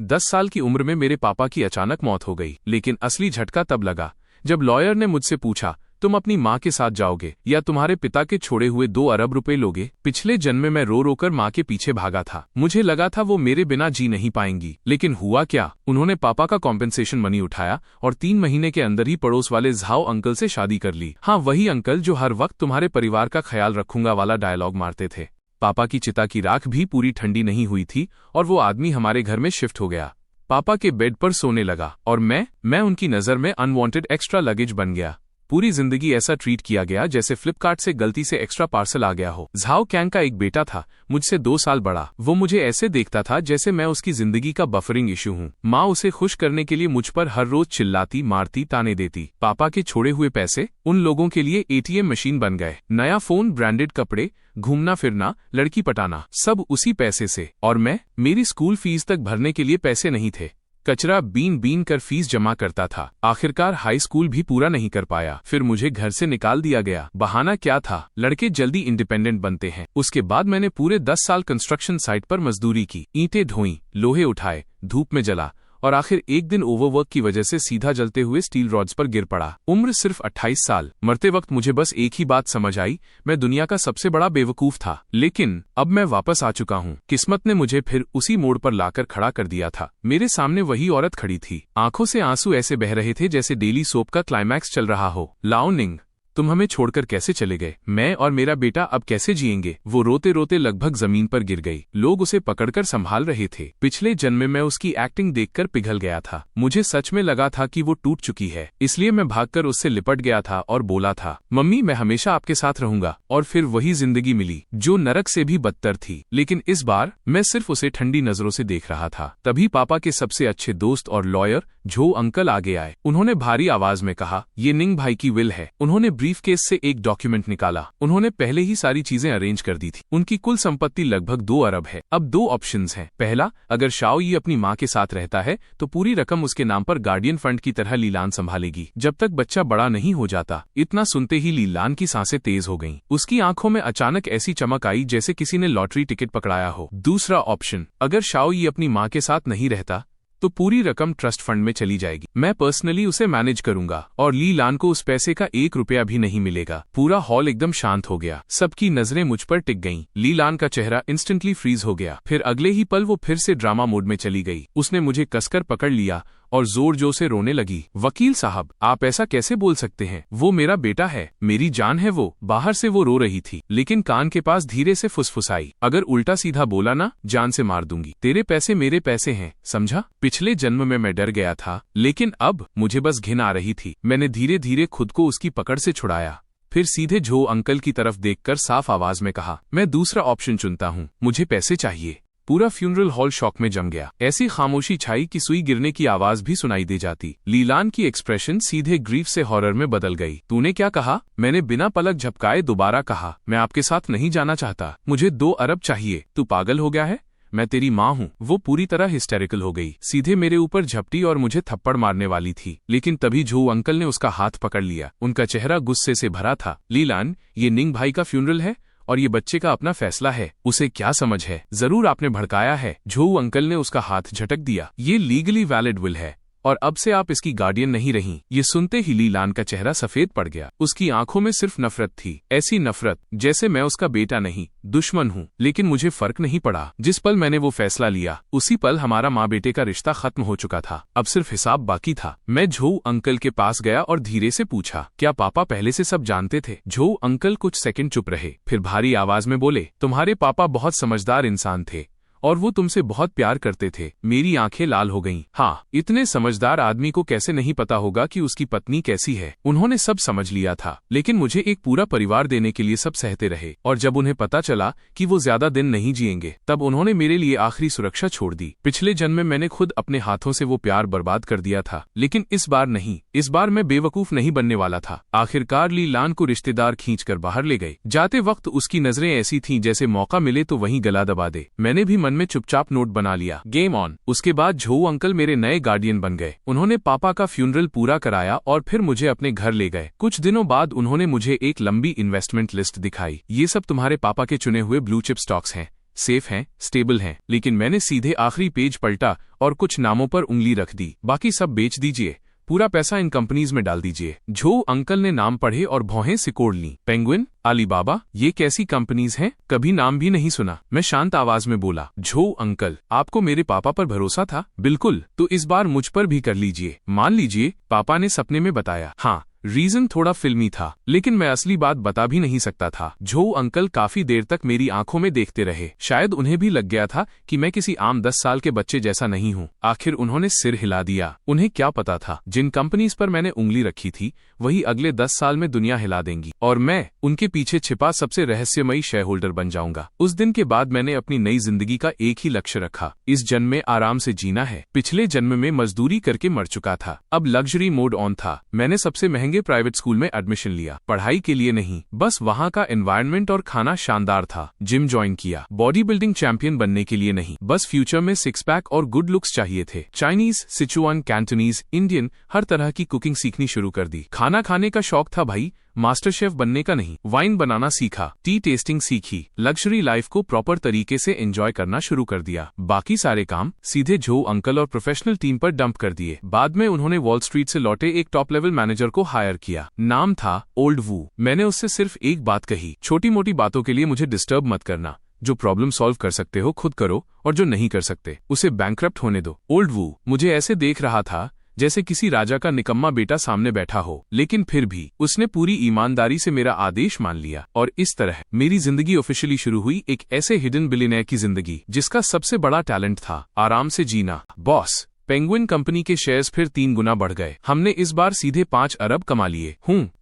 10 साल की उम्र में मेरे पापा की अचानक मौत हो गई, लेकिन असली झटका तब लगा जब लॉयर ने मुझसे पूछा, तुम अपनी माँ के साथ जाओगे या तुम्हारे पिता के छोड़े हुए 2 अरब रुपए लोगे। पिछले जन्म में मैं रो रो कर माँ के पीछे भागा था। मुझे लगा था वो मेरे बिना जी नहीं पाएंगी, लेकिन हुआ क्या, उन्होंने पापा का कॉम्पेंसेशन मनी उठाया और 3 महीने के अंदर ही पड़ोस वाले झाओ अंकल से शादी कर ली। हाँ, वही अंकल जो हर वक्त तुम्हारे परिवार का ख्याल रखूंगा वाला डायलॉग मारते थे। पापा की चिता की राख भी पूरी ठंडी नहीं हुई थी और वो आदमी हमारे घर में शिफ्ट हो गया। पापा के बेड पर सोने लगा और मैं उनकी नज़र में अनवांटेड एक्स्ट्रा लगेज बन गया। पूरी जिंदगी ऐसा ट्रीट किया गया जैसे फ्लिपकार्ट से गलती से एक्स्ट्रा पार्सल आ गया हो। झाओ कैंग का एक बेटा था, मुझसे 2 साल बड़ा। वो मुझे ऐसे देखता था जैसे मैं उसकी जिंदगी का बफरिंग इशू हूँ। माँ उसे खुश करने के लिए मुझ पर हर रोज चिल्लाती, मारती, ताने देती। पापा के छोड़े हुए पैसे उन लोगों के लिए ATM मशीन बन गए। नया फोन, ब्रांडेड कपड़े, घूमना फिरना, लड़की पटाना, सब उसी पैसे से। और मेरी स्कूल फीस तक भरने के लिए पैसे नहीं थे। कचरा बीन कर फीस जमा करता था। आखिरकार हाई स्कूल भी पूरा नहीं कर पाया। फिर मुझे घर से निकाल दिया गया। बहाना क्या था, लड़के जल्दी इंडिपेंडेंट बनते हैं। उसके बाद मैंने पूरे 10 साल कंस्ट्रक्शन साइट पर मजदूरी की, ईंटें ढोई, लोहे उठाए, धूप में जला और आखिर एक दिन ओवरवर्क की वजह से सीधा जलते हुए स्टील रॉड्स पर गिर पड़ा। उम्र सिर्फ 28 साल। मरते वक्त मुझे बस एक ही बात समझ आई, मैं दुनिया का सबसे बड़ा बेवकूफ था। लेकिन अब मैं वापस आ चुका हूँ। किस्मत ने मुझे फिर उसी मोड़ पर लाकर खड़ा कर दिया था। मेरे सामने वही औरत खड़ी थी, आंखों से आंसू ऐसे बह रहे थे जैसे डेली सोप का क्लाइमैक्स चल रहा हो। लाओ निंग, तुम हमें छोड़कर कैसे चले गए? मैं और मेरा बेटा अब कैसे जिएंगे? वो रोते रोते लगभग जमीन पर गिर गई। लोग उसे पकड़कर संभाल रहे थे। पिछले जन्म में मैं उसकी एक्टिंग देखकर पिघल गया था। मुझे सच में लगा था कि वो टूट चुकी है, इसलिए मैं भागकर उससे लिपट गया था और बोला था, मम्मी मैं हमेशा आपके साथ रहूंगा। और फिर वही जिंदगी मिली जो नरक से भी बदतर थी। लेकिन इस बार मैं सिर्फ उसे ठंडी नजरों से देख रहा था। तभी पापा के सबसे अच्छे दोस्त और लॉयर झो अंकल आगे आए। उन्होंने भारी आवाज में कहा, ये निंग भाई की विल है। उन्होंने ब्रीफकेस से एक डॉक्यूमेंट निकाला। उन्होंने पहले ही सारी चीजें अरेंज कर दी थी। उनकी कुल संपत्ति लगभग 2 अरब है। अब 2 ऑप्शंस हैं। पहला, अगर शाओ ये अपनी माँ के साथ रहता है तो पूरी रकम उसके नाम पर गार्डियन फंड की तरह लीलान संभालेगी जब तक बच्चा बड़ा नहीं हो जाता। इतना सुनते ही लीलान की सांसें तेज हो गईं। उसकी आंखों में अचानक ऐसी चमक आई जैसे किसी ने लॉटरी टिकट पकड़ाया हो। दूसरा ऑप्शन, अगर शाओ ये अपनी माँ के साथ नहीं रहता तो पूरी रकम ट्रस्ट फंड में चली जाएगी। मैं पर्सनली उसे मैनेज करूंगा और ली लान को उस पैसे का 1 रुपया भी नहीं मिलेगा। पूरा हॉल एकदम शांत हो गया। सबकी नजरें मुझ पर टिक गईं। ली लान का चेहरा इंस्टेंटली फ्रीज हो गया। फिर अगले ही पल वो फिर से ड्रामा मोड में चली गई। उसने मुझे कसकर पकड़ लिया और जोर जोर से रोने लगी। वकील साहब, आप ऐसा कैसे बोल सकते हैं? वो मेरा बेटा है, मेरी जान है वो। बाहर से वो रो रही थी, लेकिन कान के पास धीरे से फुसफुसाई, अगर उल्टा सीधा बोला ना, जान से मार दूंगी। तेरे पैसे मेरे पैसे हैं, समझा? पिछले जन्म में मैं डर गया था, लेकिन अब मुझे बस घिन आ रही थी। मैंने धीरे धीरे खुद को उसकी पकड़ से छुड़ाया। फिर सीधे झो अंकल की तरफ देखकर साफ आवाज में कहा, मैं दूसरा ऑप्शन चुनता हूँ, मुझे पैसे चाहिए। पूरा फ्यूनरल हॉल शॉक में जम गया। ऐसी खामोशी छाई कि सुई गिरने की आवाज भी सुनाई दे जाती। लीलान की एक्सप्रेशन सीधे ग्रीफ से हॉरर में बदल गई। तूने क्या कहा? मैंने बिना पलक झपकाए दोबारा कहा, मैं आपके साथ नहीं जाना चाहता, मुझे 2 अरब चाहिए। तू पागल हो गया है? मैं तेरी माँ हूँ। वो पूरी तरह हिस्टेरिकल हो गई, सीधे मेरे ऊपर झपटी और मुझे थप्पड़ मारने वाली थी। लेकिन तभी झो अंकल ने उसका हाथ पकड़ लिया। उनका चेहरा गुस्से से भरा था। लीलान, ये निंग भाई का फ्यूनरल है और ये बच्चे का अपना फैसला है। उसे क्या समझ है? जरूर आपने भड़काया है। झो अंकल ने उसका हाथ झटक दिया। ये लीगली वैलिड विल है और अब से आप इसकी गार्डियन नहीं रही। ये सुनते ही लीलान का चेहरा सफेद पड़ गया। उसकी आंखों में सिर्फ नफरत थी, ऐसी नफरत जैसे मैं उसका बेटा नहीं, दुश्मन हूँ। लेकिन मुझे फर्क नहीं पड़ा। जिस पल मैंने वो फैसला लिया, उसी पल हमारा माँ बेटे का रिश्ता खत्म हो चुका था। अब सिर्फ हिसाब बाकी था। मैं झो अंकल के पास गया और धीरे से पूछा, क्या पापा पहले से सब जानते थे? झो अंकल कुछ सेकंड चुप रहे, फिर भारी आवाज में बोले, तुम्हारे पापा बहुत समझदार इंसान थे और वो तुमसे बहुत प्यार करते थे। मेरी आंखें लाल हो गईं। हाँ, इतने समझदार आदमी को कैसे नहीं पता होगा कि उसकी पत्नी कैसी है? उन्होंने सब समझ लिया था, लेकिन मुझे एक पूरा परिवार देने के लिए सब सहते रहे। और जब उन्हें पता चला कि वो ज्यादा दिन नहीं जिएंगे, तब उन्होंने मेरे लिए आखिरी सुरक्षा छोड़ दी। पिछले जन्म में मैंने खुद अपने हाथों से वो प्यार बर्बाद कर दिया था, लेकिन इस बार नहीं। इस बार मैं बेवकूफ नहीं बनने वाला था। आखिरकार ली लान को रिश्तेदार खींचकर बाहर ले गए। जाते वक्त उसकी नजरें ऐसी थीं जैसे मौका मिले तो वहीं गला दबा दे। मैंने भी में चुपचाप नोट बना लिया, गेम ऑन। उसके बाद झो अंकल मेरे नए गार्डियन बन गए। उन्होंने पापा का फ्यूनरल पूरा कराया और फिर मुझे अपने घर ले गए। कुछ दिनों बाद उन्होंने मुझे एक लंबी इन्वेस्टमेंट लिस्ट दिखाई। ये सब तुम्हारे पापा के चुने हुए ब्लू चिप स्टॉक्स हैं, सेफ हैं, स्टेबल हैं। लेकिन मैंने सीधे आखिरी पेज पलटा और कुछ नामों पर उंगली रख दी। बाकी सब बेच दीजिए, पूरा पैसा इन कंपनीज में डाल दीजिए। झो अंकल ने नाम पढ़े और भौहें सिकोड़ लीं। पेंगुइन, अलीबाबा, ये कैसी कंपनीज हैं? कभी नाम भी नहीं सुना। मैं शांत आवाज में बोला, झो अंकल, आपको मेरे पापा पर भरोसा था? बिल्कुल, तो इस बार मुझ पर भी कर लीजिए। मान लीजिए, पापा ने सपने में बताया। हाँ, रीजन थोड़ा फिल्मी था, लेकिन मैं असली बात बता भी नहीं सकता था। झो अंकल काफी देर तक मेरी आंखों में देखते रहे। शायद उन्हें भी लग गया था कि मैं किसी आम 10 साल के बच्चे जैसा नहीं हूँ। आखिर उन्होंने सिर हिला दिया। उन्हें क्या पता था, जिन कंपनीज पर मैंने उंगली रखी थी वही अगले 10 साल में दुनिया हिला देंगी और मैं उनके पीछे छिपा सबसे रहस्यमयी शेयर होल्डर बन जाऊंगा। उस दिन के बाद मैंने अपनी नई जिंदगी का एक ही लक्ष्य रखा, इस जन्म में आराम से जीना है। पिछले जन्म में मजदूरी करके मर चुका था, अब लग्जरी मोड ऑन था। मैंने सबसे महंगे प्राइवेट स्कूल में एडमिशन लिया, पढ़ाई के लिए नहीं, बस वहाँ का एनवायरनमेंट और खाना शानदार था। जिम ज्वाइन किया, बॉडी बिल्डिंग चैंपियन बनने के लिए नहीं, बस फ्यूचर में 6 पैक और गुड लुक्स चाहिए थे। चाइनीज, सिचुआन, कैंटोनीज, इंडियन, हर तरह की कुकिंग सीखनी शुरू कर दी। खाना खाने का शौक था भाई, मास्टर शेफ बनने का नहीं। वाइन बनाना सीखा, टी टेस्टिंग सीखी, लग्जरी लाइफ को प्रॉपर तरीके से एंजॉय करना शुरू कर दिया। बाकी सारे काम सीधे झो अंकल और प्रोफेशनल टीम पर डंप कर दिए। बाद में उन्होंने वॉल स्ट्रीट से लौटे एक टॉप लेवल मैनेजर को हायर किया। नाम था ओल्ड वू। मैंने उससे सिर्फ एक बात कही, छोटी मोटी बातों के लिए मुझे डिस्टर्ब मत करना। जो प्रॉब्लम सॉल्व कर सकते हो खुद करो और जो नहीं कर सकते उसे बैंकरप्ट होने दो। ओल्ड वू मुझे ऐसे देख रहा था जैसे किसी राजा का निकम्मा बेटा सामने बैठा हो, लेकिन फिर भी उसने पूरी ईमानदारी से मेरा आदेश मान लिया और इस तरह मेरी जिंदगी ऑफिशियली शुरू हुई, एक ऐसे हिडन बिलियनेयर की जिंदगी जिसका सबसे बड़ा टैलेंट था आराम से जीना। बॉस, पेंगुइन कंपनी के शेयर्स फिर 3 गुना बढ़ गए। हमने इस बार सीधे 5 अरब कमा लिए।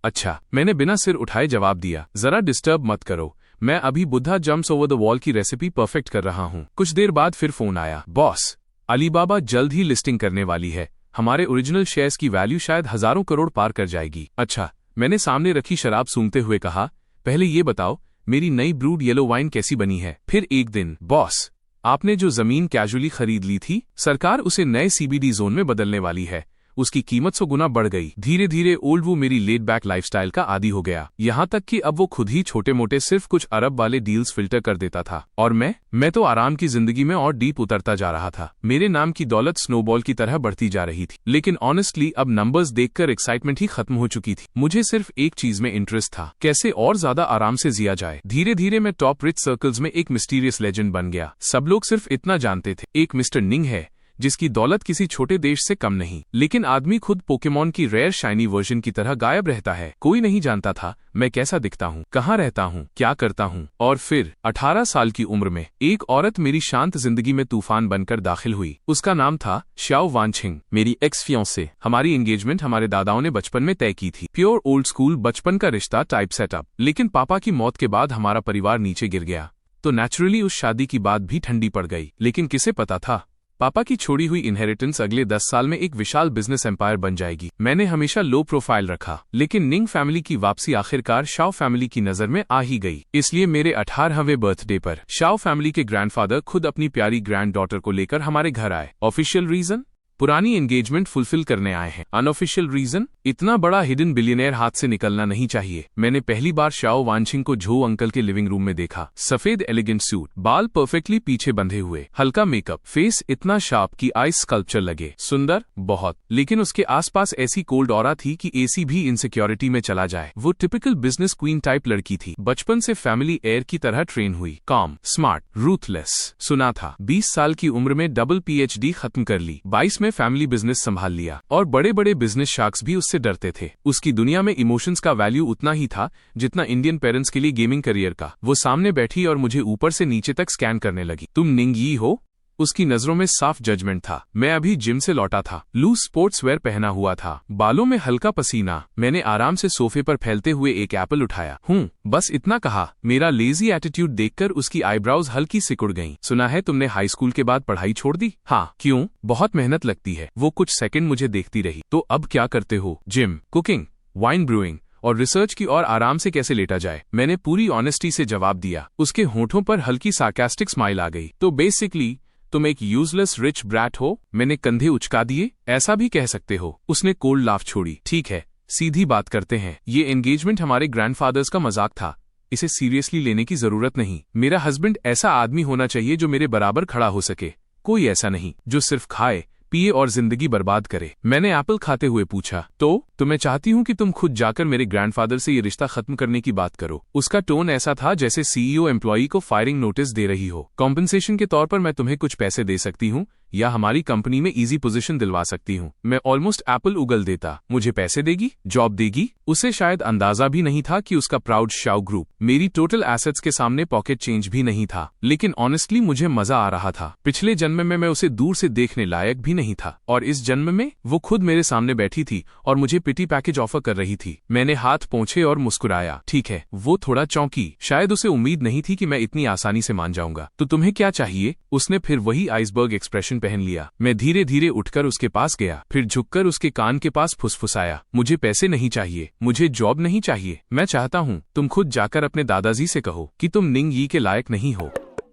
अच्छा, मैंने बिना सिर उठाए जवाब दिया, जरा डिस्टर्ब मत करो, मैं अभी Buddha jumps over the wall की रेसिपी परफेक्ट कर रहा हूँ। कुछ देर बाद फिर फोन आया, बॉस, अलीबाबा जल्द ही लिस्टिंग करने वाली है, हमारे ओरिजिनल शेयर्स की वैल्यू शायद हजारों करोड़ पार कर जाएगी। अच्छा, मैंने सामने रखी शराब सूंघते हुए कहा, पहले ये बताओ मेरी नई ब्रूड येलो वाइन कैसी बनी है। फिर एक दिन, बॉस, आपने जो जमीन कैजुअली खरीद ली थी, सरकार उसे नए सीबीडी जोन में बदलने वाली है, उसकी कीमत 100 गुना बढ़ गई। धीरे धीरे ओल्ड वू मेरी लेड बैक लाइफस्टाइल का आदी हो गया, यहाँ तक कि अब वो खुद ही छोटे मोटे सिर्फ कुछ अरब वाले डील्स फिल्टर कर देता था और मैं तो आराम की जिंदगी में और डीप उतरता जा रहा था। मेरे नाम की दौलत स्नोबॉल की तरह बढ़ती जा रही थी, लेकिन ऑनेस्टली अब नंबर्स देखकर एक्साइटमेंट ही खत्म हो चुकी थी। मुझे सिर्फ एक चीज में इंटरेस्ट था, कैसे और ज्यादा आराम से जिया जाए। धीरे धीरे मैं टॉप रिच सर्कल्स में एक मिस्टीरियस लेजेंड बन गया। सब लोग सिर्फ इतना जानते थे, एक मिस्टर निंग है जिसकी दौलत किसी छोटे देश से कम नहीं, लेकिन आदमी खुद पोकेमॉन की रेयर शाइनी वर्जन की तरह गायब रहता है। कोई नहीं जानता था मैं कैसा दिखता हूँ, कहाँ रहता हूँ, क्या करता हूँ। और फिर 18 साल की उम्र में एक औरत मेरी शांत जिंदगी में तूफान बनकर दाखिल हुई। उसका नाम था श्याओ वानछिंग, मेरी एक्स फियांसे। हमारी एंगेजमेंट हमारे दादाओं ने बचपन में तय की थी, प्योर ओल्ड स्कूल बचपन का रिश्ता टाइप सेटअप। लेकिन पापा की मौत के बाद हमारा परिवार नीचे गिर गया, तो नेचुरली उस शादी की बात भी ठंडी पड़ गई। लेकिन किसे पता था पापा की छोड़ी हुई इनहेरिटेंस अगले 10 साल में एक विशाल बिजनेस एम्पायर बन जाएगी। मैंने हमेशा लो प्रोफाइल रखा, लेकिन निंग फैमिली की वापसी आखिरकार शाओ फैमिली की नजर में आ ही गई। इसलिए मेरे 18वें बर्थडे पर शाओ फैमिली के ग्रैंडफादर खुद अपनी प्यारी ग्रैंड डॉटर को लेकर हमारे घर आए। ऑफिशियल रीजन, पुरानी एंगेजमेंट फुलफिल करने आए हैं। अनऑफिशियल रीजन, इतना बड़ा हिडन बिलियनेयर हाथ से निकलना नहीं चाहिए। मैंने पहली बार श्याओ वानछिंग को झो अंकल के लिविंग रूम में देखा। सफेद एलिगेंट सूट, बाल परफेक्टली पीछे बंधे हुए, हल्का मेकअप, फेस इतना शार्प कि आइस स्कल्पचर लगे। सुंदर बहुत, लेकिन उसके आसपास ऐसी कोल्ड ऑरा थी कि एसी भी इनसिक्योरिटी में चला जाए। वो टिपिकल बिजनेस क्वीन टाइप लड़की थी, बचपन से फैमिली एयर की तरह ट्रेन हुई। Com, smart, ruthless. सुना था 20 साल की उम्र में डबल PhD खत्म कर ली, 22 में फैमिली बिजनेस संभाल लिया और बड़े बड़े बिजनेस शार्क्स भी उससे डरते थे। उसकी दुनिया में इमोशंस का वैल्यू उतना ही था जितना इंडियन पेरेंट्स के लिए गेमिंग करियर का। वो सामने बैठी और मुझे ऊपर से नीचे तक स्कैन करने लगी। तुम निंग यी हो? उसकी नजरों में साफ जजमेंट था। मैं अभी जिम से लौटा था, लूज स्पोर्ट्स वेयर पहना हुआ था, बालों में हल्का पसीना। मैंने आराम से सोफे पर फैलते हुए एक एप्पल उठाया। बस इतना कहा। मेरा लेजी एटीट्यूड देखकर उसकी आईब्राउज हल्की सिकुड़ गईं। सुना है तुमने हाई स्कूल के बाद पढ़ाई छोड़ दी? हाँ। क्यों? बहुत मेहनत लगती है। वो कुछ सेकंड मुझे देखती रही। तो अब क्या करते हो? जिम, कुकिंग, वाइन ब्रूइंग और रिसर्च की और आराम से कैसे लेटा जाए। मैंने पूरी ऑनेस्टी से जवाब दिया। उसके होठों पर हल्की सार्कास्टिक स्माइल आ गई। तो बेसिकली तुम एक यूजलेस रिच ब्रैट हो? मैंने कंधे उचका दिए। ऐसा भी कह सकते हो। उसने कोल्ड लाफ छोड़ी। ठीक है, सीधी बात करते हैं। ये एंगेजमेंट हमारे ग्रैंडफादर्स का मजाक था, इसे सीरियसली लेने की जरूरत नहीं। मेरा हस्बैंड ऐसा आदमी होना चाहिए जो मेरे बराबर खड़ा हो सके, कोई ऐसा नहीं जो सिर्फ खाए पिए और जिंदगी बर्बाद करे। मैंने एप्पल खाते हुए पूछा, तो मैं चाहती हूँ कि तुम खुद जाकर मेरे ग्रैंडफादर से ये रिश्ता खत्म करने की बात करो। उसका टोन ऐसा था जैसे सीईओ एम्प्लॉई को फायरिंग नोटिस दे रही हो। कॉम्पनसेशन के तौर पर मैं तुम्हें कुछ पैसे दे सकती हूँ या हमारी कंपनी में इजी पोजीशन दिलवा सकती हूँ। मैं ऑलमोस्ट एप्पल उगल देता। मुझे पैसे देगी, जॉब देगी। उसे शायद अंदाजा भी नहीं था कि उसका प्राउड शाओ ग्रुप मेरी टोटल एसेट्स के सामने पॉकेट चेंज भी नहीं था। लेकिन ऑनेस्टली मुझे मजा आ रहा था। पिछले जन्म में मैं उसे दूर से देखने लायक भी नहीं था और इस जन्म में वो खुद मेरे सामने बैठी थी और मुझे पिटी पैकेज ऑफर कर रही थी। मैंने हाथ पोंछे और मुस्कुराया। ठीक है। वो थोड़ा चौंकी। शायद उसे उम्मीद नहीं थी कि मैं इतनी आसानी से मान जाऊंगा। तो तुम्हें क्या चाहिए? उसने फिर वही आइसबर्ग एक्सप्रेशन पहन लिया। मैं धीरे धीरे उठकर उसके पास गया, फिर झुककर उसके कान के पास फुसफुसाया। मुझे पैसे नहीं चाहिए, मुझे जॉब नहीं चाहिए। मैं चाहता हूँ तुम खुद जाकर अपने दादाजी से कहो कि तुम निंग यी के लायक नहीं हो।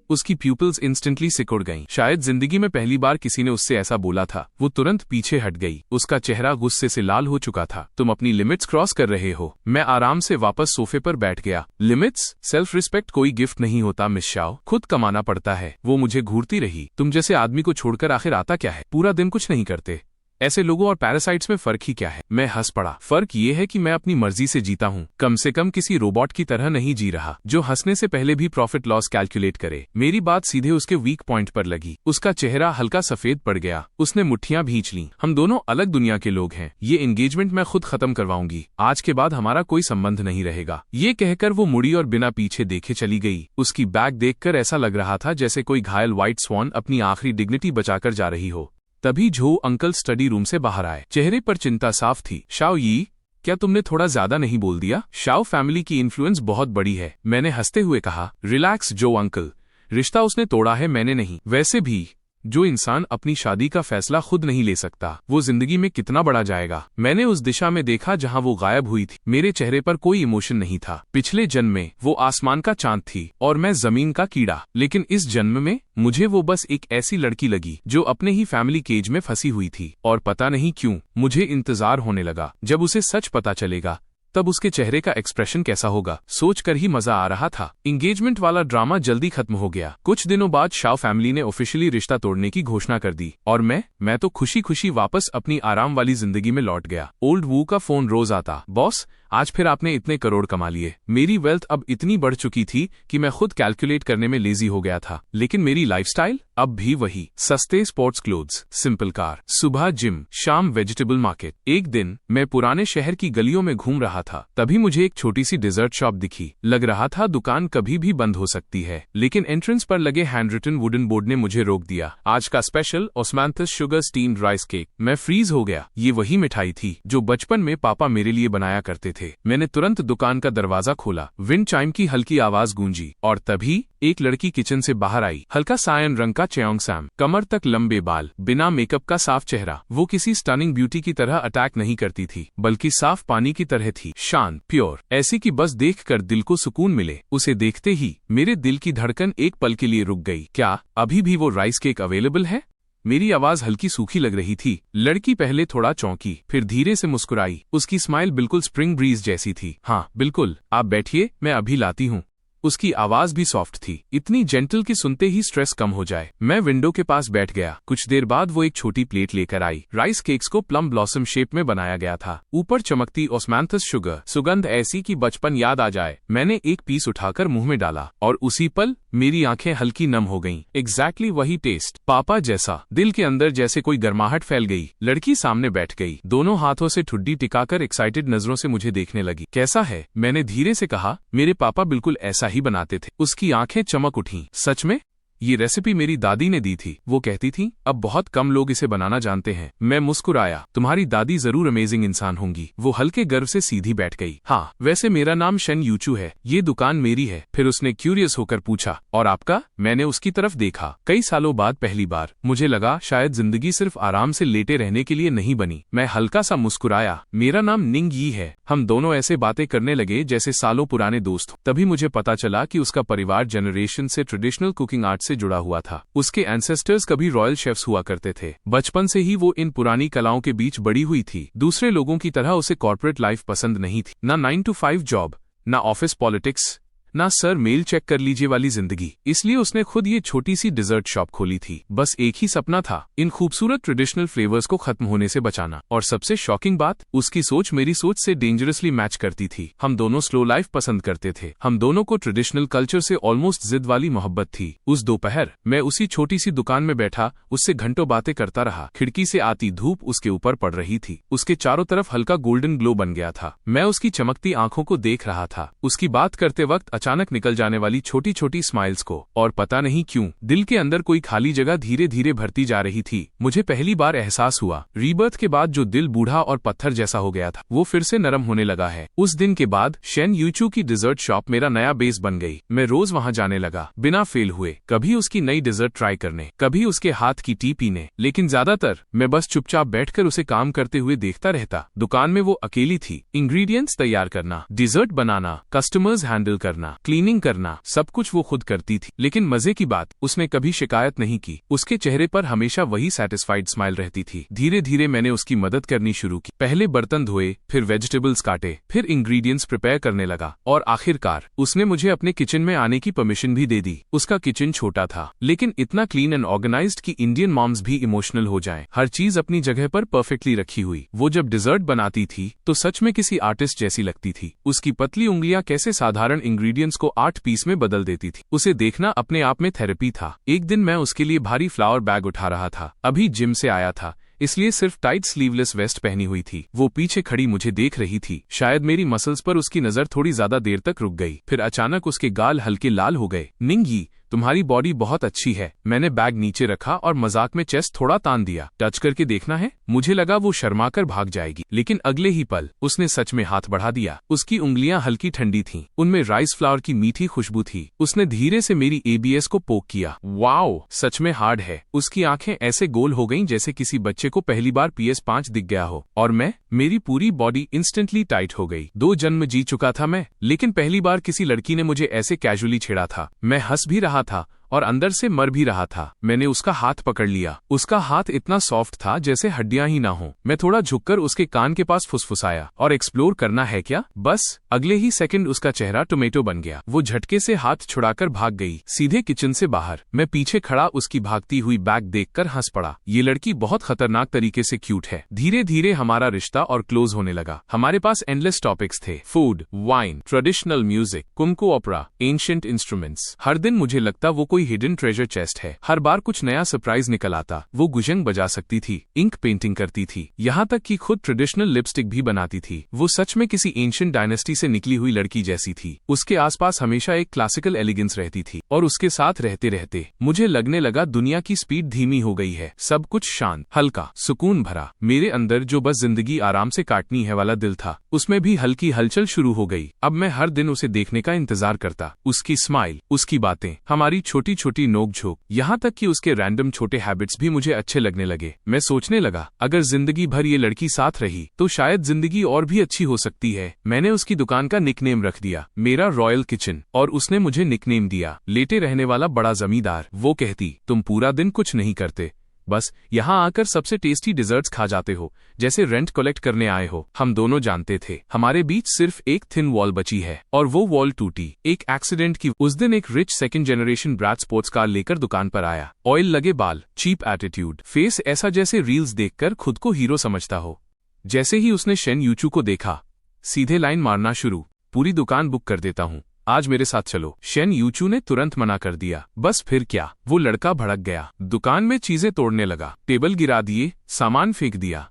उसकी प्यूपल्स इंस्टेंटली सिकुड़ गईं। शायद जिंदगी में पहली बार किसी ने उससे ऐसा बोला था। वो तुरंत पीछे हट गई। उसका चेहरा गुस्से से लाल हो चुका था। तुम अपनी लिमिट्स क्रॉस कर रहे हो। मैं आराम से वापस सोफे पर बैठ गया। लिमिट्स? सेल्फ रिस्पेक्ट कोई गिफ्ट नहीं होता मिस शाओ, खुद कमाना पड़ता है। वो मुझे घूरती रही। तुम जैसे आदमी को छोड़कर आखिर आता क्या है? पूरा दिन कुछ नहीं करते। ऐसे लोगों और पैरासाइट्स में फर्क ही क्या है? मैं हंस पड़ा। फर्क ये है कि मैं अपनी मर्जी से जीता हूँ। कम से कम किसी रोबोट की तरह नहीं जी रहा जो हंसने से पहले भी प्रॉफिट लॉस कैलकुलेट करे। मेरी बात सीधे उसके वीक पॉइंट पर लगी। उसका चेहरा हल्का सफेद पड़ गया। उसने मुट्ठियां भींच लीं। हम दोनों अलग दुनिया के लोग हैं। ये एंगेजमेंट मैं खुद खत्म करवाऊंगी। आज के बाद हमारा कोई संबंध नहीं रहेगा। ये कहकर वो मुड़ी और बिना पीछे देखे चली गई। उसकी बैग देखकर ऐसा लग रहा था जैसे कोई घायल व्हाइट स्वॉन अपनी आखिरी डिग्निटी बचाकर जा रही हो। तभी झो अंकल स्टडी रूम से बाहर आए। चेहरे पर चिंता साफ थी। शाओ यी, क्या तुमने थोड़ा ज्यादा नहीं बोल दिया? शाओ फैमिली की इन्फ्लुएंस बहुत बड़ी है, मैंने हंसते हुए कहा। रिलैक्स जो अंकल, रिश्ता उसने तोड़ा है, मैंने नहीं। वैसे भी जो इंसान अपनी शादी का फैसला खुद नहीं ले सकता वो जिंदगी में कितना बड़ा जाएगा। मैंने उस दिशा में देखा जहां वो गायब हुई थी। मेरे चेहरे पर कोई इमोशन नहीं था। पिछले जन्म में वो आसमान का चांद थी और मैं जमीन का कीड़ा। लेकिन इस जन्म में मुझे वो बस एक ऐसी लड़की लगी जो अपने ही फैमिली केज में फंसी हुई थी। और पता नहीं क्यों मुझे इंतजार होने लगा जब उसे सच पता चलेगा तब उसके चेहरे का एक्सप्रेशन कैसा होगा। सोचकर ही मजा आ रहा था। एंगेजमेंट वाला ड्रामा जल्दी खत्म हो गया। कुछ दिनों बाद शाओ फैमिली ने ऑफिशियली रिश्ता तोड़ने की घोषणा कर दी और मैं तो खुशी खुशी वापस अपनी आराम वाली जिंदगी में लौट गया। ओल्ड वू का फोन रोज आता, बॉस आज फिर आपने इतने करोड़ कमा लिए। मेरी वेल्थ अब इतनी बढ़ चुकी थी कि मैं खुद कैलकुलेट करने में लेजी हो गया था। लेकिन मेरी लाइफस्टाइल अब भी वही, सस्ते स्पोर्ट्स क्लोथ्स, सिंपल कार, सुबह जिम, शाम वेजिटेबल मार्केट। एक दिन मैं पुराने शहर की गलियों में घूम रहा था, तभी मुझे एक छोटी सी डिजर्ट शॉप दिखी। लग रहा था दुकान कभी भी बंद हो सकती है, लेकिन एंट्रेंस पर लगे हैंड रिटन वुडन बोर्ड ने मुझे रोक दिया। आज का special osmanthus sugar steamed rice cake. मैं फ्रीज हो गया। ये वही मिठाई थी जो बचपन में पापा मेरे लिए बनाया करते थे। मैंने तुरंत दुकान का दरवाजा खोला। विंड चाइम की हल्की आवाज गूंजी और तभी एक लड़की किचन से बाहर आई। हल्का सायन रंग का चेयोंग सैम, कमर तक लंबे बाल, बिना मेकअप का साफ चेहरा। वो किसी स्टनिंग ब्यूटी की तरह अटैक नहीं करती थी, बल्कि साफ पानी की तरह थी, शांत, प्योर, ऐसी कि बस देखकर दिल को सुकून मिले। उसे देखते ही मेरे दिल की धड़कन एक पल के लिए रुक गई। क्या अभी भी वो राइस केक अवेलेबल है? मेरी आवाज हल्की सूखी लग रही थी। लड़की पहले थोड़ा चौंकी, फिर धीरे से मुस्कुराई। उसकी स्माइल बिल्कुल स्प्रिंग ब्रीज जैसी थी। हाँ बिल्कुल, आप बैठिए, मैं अभी लाती हूँ। उसकी आवाज भी सॉफ्ट थी, इतनी जेंटल कि सुनते ही स्ट्रेस कम हो जाए। मैं विंडो के पास बैठ गया। कुछ देर बाद वो एक छोटी प्लेट लेकर आई। राइस केक्स को प्लम ब्लॉसम शेप में बनाया गया था। ऊपर चमकती ओस्मांथस शुगर, सुगंध ऐसी कि बचपन याद आ जाए। मैंने एक पीस उठाकर मुंह में डाला और उसी पल मेरी आंखें हल्की नम हो गईं। एग्जैक्टली वही टेस्ट, पापा जैसा। दिल के अंदर जैसे कोई गर्माहट फैल गई। लड़की सामने बैठ गई, दोनों हाथों से ठुड्डी टिकाकर एक्साइटेड नजरों से मुझे देखने लगी। कैसा है? मैंने धीरे से कहा। मेरे पापा बिल्कुल ऐसा ही बनाते थे। उसकी आंखें चमक उठीं। सच में? ये रेसिपी मेरी दादी ने दी थी। वो कहती थी अब बहुत कम लोग इसे बनाना जानते हैं। मैं मुस्कुराया। तुम्हारी दादी जरूर अमेजिंग इंसान होंगी। वो हल्के गर्व से सीधी बैठ गई। हाँ, वैसे मेरा नाम शन यूचू है, ये दुकान मेरी है। फिर उसने क्यूरियस होकर पूछा, और आपका? मैंने उसकी तरफ देखा। कई सालों बाद पहली बार मुझे लगा शायद जिंदगी सिर्फ आराम से लेटे रहने के लिए नहीं बनी। मैं हल्का सा मुस्कुराया। मेरा नाम निंग यी है। हम दोनों ऐसे बातें करने लगे जैसे सालों पुराने दोस्त। तभी मुझे पता चला कि उसका परिवार जनरेशन से ट्रेडिशनल कुकिंग आर्ट से जुड़ा हुआ था। उसके एंसेस्टर्स कभी रॉयल शेफ्स हुआ करते थे। बचपन से ही वो इन पुरानी कलाओं के बीच बड़ी हुई थी। दूसरे लोगों की तरह उसे कॉर्पोरेट लाइफ पसंद नहीं थी। ना 9 to 5 जॉब, ना ऑफिस पॉलिटिक्स, ना सर, मेल चेक कर लीजिए वाली जिंदगी। इसलिए उसने खुद ये छोटी सी डिजर्ट शॉप खोली थी। बस एक ही सपना था, इन खूबसूरत ट्रेडिशनल फ्लेवर्स को खत्म होने से बचाना। और सबसे शॉकिंग बात, उसकी सोच मेरी सोच से डेंजरसली मैच करती थी। हम दोनों स्लो लाइफ पसंद करते थे, हम दोनों को ट्रेडिशनल कल्चर से ऑलमोस्ट जिद वाली मोहब्बत थी। उस दोपहर मैं उसी छोटी सी दुकान में बैठा उससे घंटों बातें करता रहा। खिड़की से आती धूप उसके ऊपर पड़ रही थी, उसके चारों तरफ हल्का गोल्डन ग्लो बन गया था। मैं उसकी चमकती आंखों को देख रहा था, उसकी बात करते वक्त अचानक निकल जाने वाली छोटी छोटी स्माइल्स को। और पता नहीं क्यों दिल के अंदर कोई खाली जगह धीरे धीरे भरती जा रही थी। मुझे पहली बार एहसास हुआ, रीबर्थ के बाद जो दिल बूढ़ा और पत्थर जैसा हो गया था वो फिर से नरम होने लगा है। उस दिन के बाद शेन यूचू की डिजर्ट शॉप मेरा नया बेस बन गई। मैं रोज वहां जाने लगा, बिना फेल हुए, कभी उसकी नई डिजर्ट ट्राई करने, कभी उसके हाथ की टी पीने, लेकिन ज्यादातर मैं बस चुपचाप बैठकर उसे काम करते हुए देखता रहता। दुकान में वो अकेली थी, इंग्रेडिएंट्स तैयार करना, डिजर्ट बनाना, कस्टमर्स हैंडल करना, क्लीनिंग करना, सब कुछ वो खुद करती थी। लेकिन मजे की बात, उसने कभी शिकायत नहीं की। उसके चेहरे पर हमेशा वही सैटिस्फाइड स्माइल रहती थी। धीरे धीरे मैंने उसकी मदद करनी शुरू की। पहले बर्तन धोए, फिर वेजिटेबल्स काटे, फिर इंग्रेडिएंट्स प्रिपेयर करने लगा, और आखिरकार उसने मुझे अपने किचन में आने की परमिशन भी दे दी। उसका किचन छोटा था, लेकिन इतना क्लीन एंड ऑर्गेनाइज्ड कि इंडियन मॉम्स भी इमोशनल हो जाएं। हर चीज अपनी जगह पर परफेक्टली रखी हुई। वो जब डिजर्ट बनाती थी तो सच में किसी आर्टिस्ट जैसी लगती थी। उसकी पतली उंगलियां कैसे साधारण इंग्रेडिएंट्स को 8 पीस में बदल देती थी। उसे देखना अपने आप में थेरेपी था। एक दिन मैं उसके लिए भारी फ्लावर बैग उठा रहा था। अभी जिम से आया था, इसलिए सिर्फ टाइट स्लीवलेस वेस्ट पहनी हुई थी। वो पीछे खड़ी मुझे देख रही थी। शायद मेरी मसल्स पर उसकी नजर थोड़ी ज्यादा देर तक रुक गई। फिर अचानक उसके गाल हल्के लाल हो गए। निंगी, तुम्हारी बॉडी बहुत अच्छी है। मैंने बैग नीचे रखा और मजाक में चेस्ट थोड़ा तान दिया। टच करके देखना है? मुझे लगा वो शर्माकर भाग जाएगी, लेकिन अगले ही पल उसने सच में हाथ बढ़ा दिया। उसकी उंगलियां हल्की ठंडी थीं, उनमें राइस फ्लावर की मीठी खुशबू थी। उसने धीरे से मेरी एबीएस को पोक किया। वाओ, सच में हार्ड है। उसकी आंखें ऐसे गोल हो गईं जैसे किसी बच्चे को पहली बार PS5 दिख गया हो। और मेरी पूरी बॉडी इंस्टेंटली टाइट हो गई। 2 जन्म जी चुका था मैं, लेकिन पहली बार किसी लड़की ने मुझे ऐसे कैजुअली छेड़ा था। मैं हंस भी रहा था और अंदर से मर भी रहा था। मैंने उसका हाथ पकड़ लिया। उसका हाथ इतना सॉफ्ट था जैसे हड्डियां ही ना हो। मैं थोड़ा झुककर उसके कान के पास फुसफुसाया, और एक्सप्लोर करना है क्या? बस अगले ही सेकंड उसका चेहरा टोमेटो बन गया। वो झटके से हाथ छुड़ाकर भाग गई, सीधे किचन से बाहर। मैं पीछे खड़ा उसकी भागती हुई बैग देखकर हंस पड़ा। ये लड़की बहुत खतरनाक तरीके से क्यूट है। धीरे धीरे हमारा रिश्ता और क्लोज होने लगा। हमारे पास एंडलेस टॉपिक्स थे, फूड, वाइन, ट्रेडिशनल म्यूजिक, कुंकू ओपेरा, एंशिएंट इंस्ट्रूमेंट्स। हर दिन मुझे लगता वो कोई हिडन ट्रेजर चेस्ट है। हर बार कुछ नया सरप्राइज निकल आता। वो गुजंग बजा सकती थी, इंक पेंटिंग करती थी, यहाँ तक कि खुद ट्रेडिशनल लिपस्टिक भी बनाती थी। वो सच में किसी एंशिएंट डायनेस्टी से निकली हुई लड़की जैसी थी। उसके आसपास हमेशा एक क्लासिकल एलिगेंस रहती थी, और उसके साथ रहते रहते मुझे लगने लगा दुनिया की स्पीड धीमी हो गई है। सब कुछ शांत, हल्का, सुकून भरा। मेरे अंदर जो बस जिंदगी आराम से काटनी है वाला दिल था, उसमें भी हल्की हलचल शुरू हो गई। अब मैं हर दिन उसे देखने का इंतजार करता। उसकी स्माइल, उसकी बातें, हमारी छोटी छोटी नोक-झोंक, यहाँ तक कि उसके रैंडम छोटे हैबिट्स भी मुझे अच्छे लगने लगे। मैं सोचने लगा, अगर जिंदगी भर ये लड़की साथ रही तो शायद जिंदगी और भी अच्छी हो सकती है। मैंने उसकी दुकान का निकनेम रख दिया, मेरा रॉयल किचन, और उसने मुझे निकनेम दिया, लेटे रहने वाला बड़ा जमींदार। वो कहती, तुम पूरा दिन कुछ नहीं करते, बस यहाँ आकर सबसे टेस्टी डिजर्ट्स खा जाते हो, जैसे रेंट कलेक्ट करने आए हो। हम दोनों जानते थे हमारे बीच सिर्फ एक थिन वॉल बची है, और वो वॉल टूटी एक एक्सीडेंट की। उस दिन एक rich second generation brand sports car लेकर दुकान पर आया। ऑयल लगे बाल, चीप एटीट्यूड, फेस ऐसा जैसे रील्स देखकर खुद को हीरो समझता हो। जैसे ही उसने शेन यूचू को देखा, सीधे लाइन मारना शुरू, पूरी दुकान बुक कर देता हूँ, आज मेरे साथ चलो। शेन यूचू ने तुरंत मना कर दिया। बस फिर क्या, वो लड़का भड़क गया, दुकान में चीजें तोड़ने लगा, टेबल गिरा दिए, सामान फेंक दिया।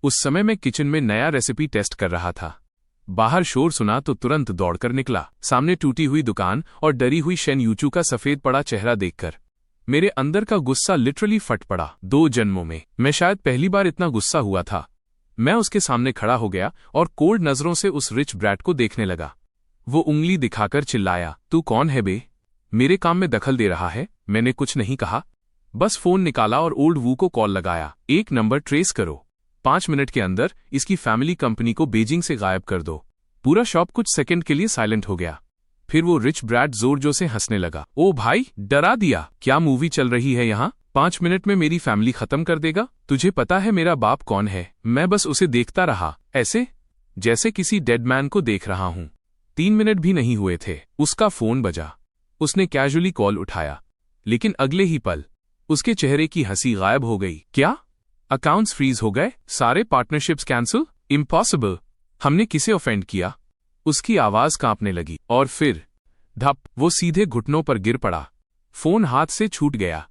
उस समय मैं किचन में नया रेसिपी टेस्ट कर रहा था। बाहर शोर सुना तो तुरंत दौड़कर निकला। सामने टूटी हुई दुकान और डरी हुई शेन यूचू का सफेद पड़ा चेहरा देखकर मेरे अंदर का गुस्सा लिटरली फट पड़ा। 2 जन्मों में मैं शायद पहली बार इतना गुस्सा हुआ था। मैं उसके सामने खड़ा हो गया और कोल्ड नजरों से उस रिच ब्रैड को देखने लगा। वो उंगली दिखाकर चिल्लाया, तू कौन है बे? मेरे काम में दखल दे रहा है? मैंने कुछ नहीं कहा, बस फोन निकाला और ओल्ड वू को कॉल लगाया। एक नंबर ट्रेस करो, 5 मिनट के अंदर इसकी फैमिली कंपनी को बीजिंग से गायब कर दो। पूरा शॉप कुछ सेकंड के लिए साइलेंट हो गया। फिर वो रिच ब्रैड जोर जोर से हंसने लगा। ओ भाई, डरा दिया, क्या मूवी चल रही है यहाँ? 5 मिनट में मेरी फैमिली खत्म कर देगा? तुझे पता है मेरा बाप कौन है? मैं बस उसे देखता रहा, ऐसे जैसे किसी डेड मैन को देख रहा हूँ। 3 मिनट भी नहीं हुए थे, उसका फोन बजा। उसने कैजुअली कॉल उठाया, लेकिन अगले ही पल उसके चेहरे की हंसी गायब हो गई। क्या? अकाउंट्स फ्रीज हो गए? सारे पार्टनरशिप्स कैंसिल? इम्पॉसिबल। हमने किसे ऑफेंड किया? उसकी आवाज कांपने लगी और फिर धप, वो सीधे घुटनों पर गिर पड़ा। फोन हाथ से छूट गया।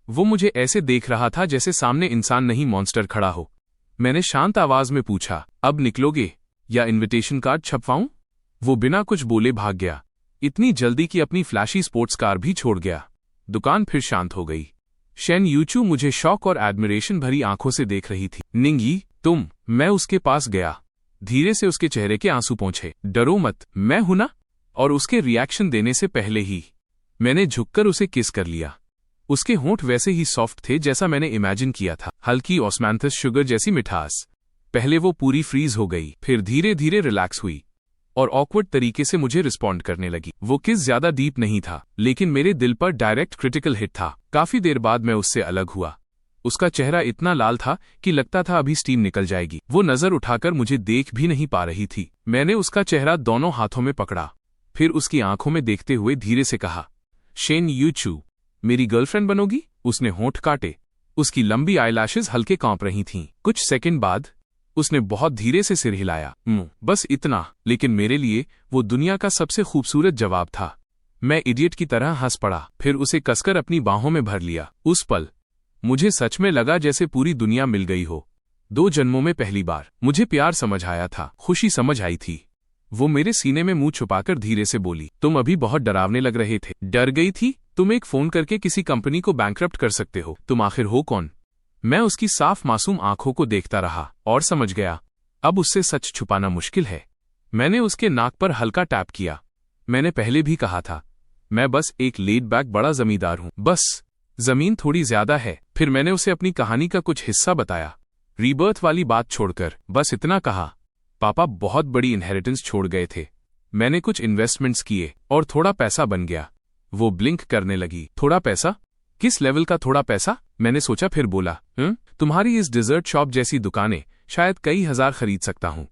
वो मुझे ऐसे देख रहा था जैसे सामने इंसान नहीं मॉन्स्टर खड़ा हो। मैंने शांत आवाज में पूछा, अब निकलोगे या इनविटेशन कार्ड छपवाऊं? वो बिना कुछ बोले भाग गया, इतनी जल्दी कि अपनी फ्लैशी स्पोर्ट्स कार भी छोड़ गया। दुकान फिर शांत हो गई। शेन यूचू मुझे शौक और एडमिरेशन भरी आंखों से देख रही थी। निंगी, तुम? मैं उसके पास गया। धीरे से उसके चेहरे के आंसू पहुंचे। डरो मत, मैं हूं ना? और उसके रिएक्शन देने से पहले ही मैंने झुककर उसे किस कर लिया। उसके होंठ वैसे ही सॉफ्ट थे जैसा मैंने इमेजिन किया था, हल्की ऑस्मैंथस शुगर जैसी मिठास। पहले वो पूरी फ्रीज हो गई, फिर धीरे धीरे रिलैक्स हुई और ऑकवर्ड तरीके से मुझे रिस्पॉन्ड करने लगी। वो किस ज्यादा डीप नहीं था, लेकिन मेरे दिल पर डायरेक्ट क्रिटिकल हिट था। काफी देर बाद मैं उससे अलग हुआ। उसका चेहरा इतना लाल था कि लगता था अभी स्टीम निकल जाएगी। वो नजर उठाकर मुझे देख भी नहीं पा रही थी। मैंने उसका चेहरा दोनों हाथों में पकड़ा, फिर उसकी आंखों में देखते हुए धीरे से कहा, शेन यूचू, मेरी गर्लफ्रेंड बनोगी? उसने होंठ काटे। उसकी लंबी आईलैशेस हल्के कांप रही थीं। कुछ सेकंड बाद उसने बहुत धीरे से सिर हिलाया। बस इतना, लेकिन मेरे लिए वो दुनिया का सबसे खूबसूरत जवाब था। मैं इडियट की तरह हंस पड़ा, फिर उसे कसकर अपनी बाहों में भर लिया। उस पल मुझे सच में लगा जैसे पूरी दुनिया मिल गई हो। 2 जन्मों में पहली बार मुझे प्यार समझ आया था, खुशी समझ आई थी। वो मेरे सीने में मुंह छुपाकर धीरे से बोली, तुम अभी बहुत डरावने लग रहे थे। डर गई थी? तुम एक फोन करके किसी कंपनी को बैंकरप्ट कर सकते हो। तुम आखिर हो कौन? मैं उसकी साफ मासूम आंखों को देखता रहा और समझ गया, अब उससे सच छुपाना मुश्किल है। मैंने उसके नाक पर हल्का टैप किया। मैंने पहले भी कहा था, मैं बस एक लेड बैक बड़ा जमींदार हूं, बस जमीन थोड़ी ज्यादा है। फिर मैंने उसे अपनी कहानी का कुछ हिस्सा बताया, रीबर्थ वाली बात छोड़कर। बस इतना कहा, पापा बहुत बड़ी इनहेरिटेंस छोड़ गए थे। मैंने कुछ इन्वेस्टमेंट्स किए और थोड़ा पैसा बन गया। वो ब्लिंक करने लगी। थोड़ा पैसा? किस लेवल का थोड़ा पैसा? मैंने सोचा, फिर बोला, तुम्हारी इस डिजर्ट शॉप जैसी दुकानें शायद कई हजार खरीद सकता हूं।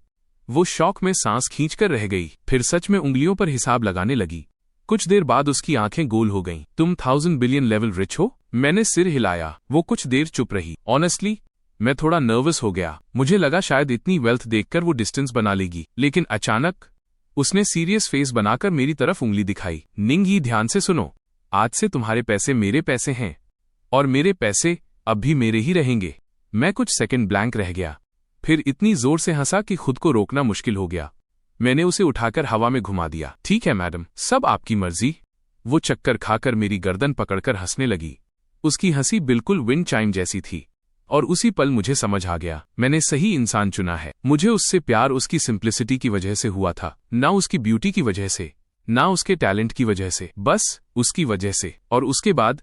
वो शौक में सांस खींचकर रह गई, फिर सच में उंगलियों पर हिसाब लगाने लगी। कुछ देर बाद उसकी आंखें गोल हो गईं। तुम 1000 बिलियन लेवल रिच हो? मैंने सिर हिलाया। वो कुछ देर चुप रही। ऑनेस्टली मैं थोड़ा नर्वस हो गया। मुझे लगा शायद इतनी वेल्थ देखकर वो डिस्टेंस बना लेगी, लेकिन अचानक उसने सीरियस फेस बनाकर मेरी तरफ उंगली दिखाई। निंगी, ध्यान से सुनो, आज से तुम्हारे पैसे मेरे पैसे हैं और मेरे पैसे अब भी मेरे ही रहेंगे। मैं कुछ सेकंड ब्लैंक रह गया, फिर इतनी जोर से हंसा कि खुद को रोकना मुश्किल हो गया। मैंने उसे उठाकर हवा में घुमा दिया। ठीक है मैडम, सब आपकी मर्जी। वो चक्कर खाकर मेरी गर्दन पकड़कर हंसने लगी। उसकी हंसी बिल्कुल विंड चाइम जैसी थी और उसी पल मुझे समझ आ गया, मैंने सही इंसान चुना है। मुझे उससे प्यार उसकी सिंप्लिसिटी की वजह से हुआ था, ना उसकी ब्यूटी की वजह से, ना उसके टैलेंट की वजह से, बस उसकी वजह से। और उसके बाद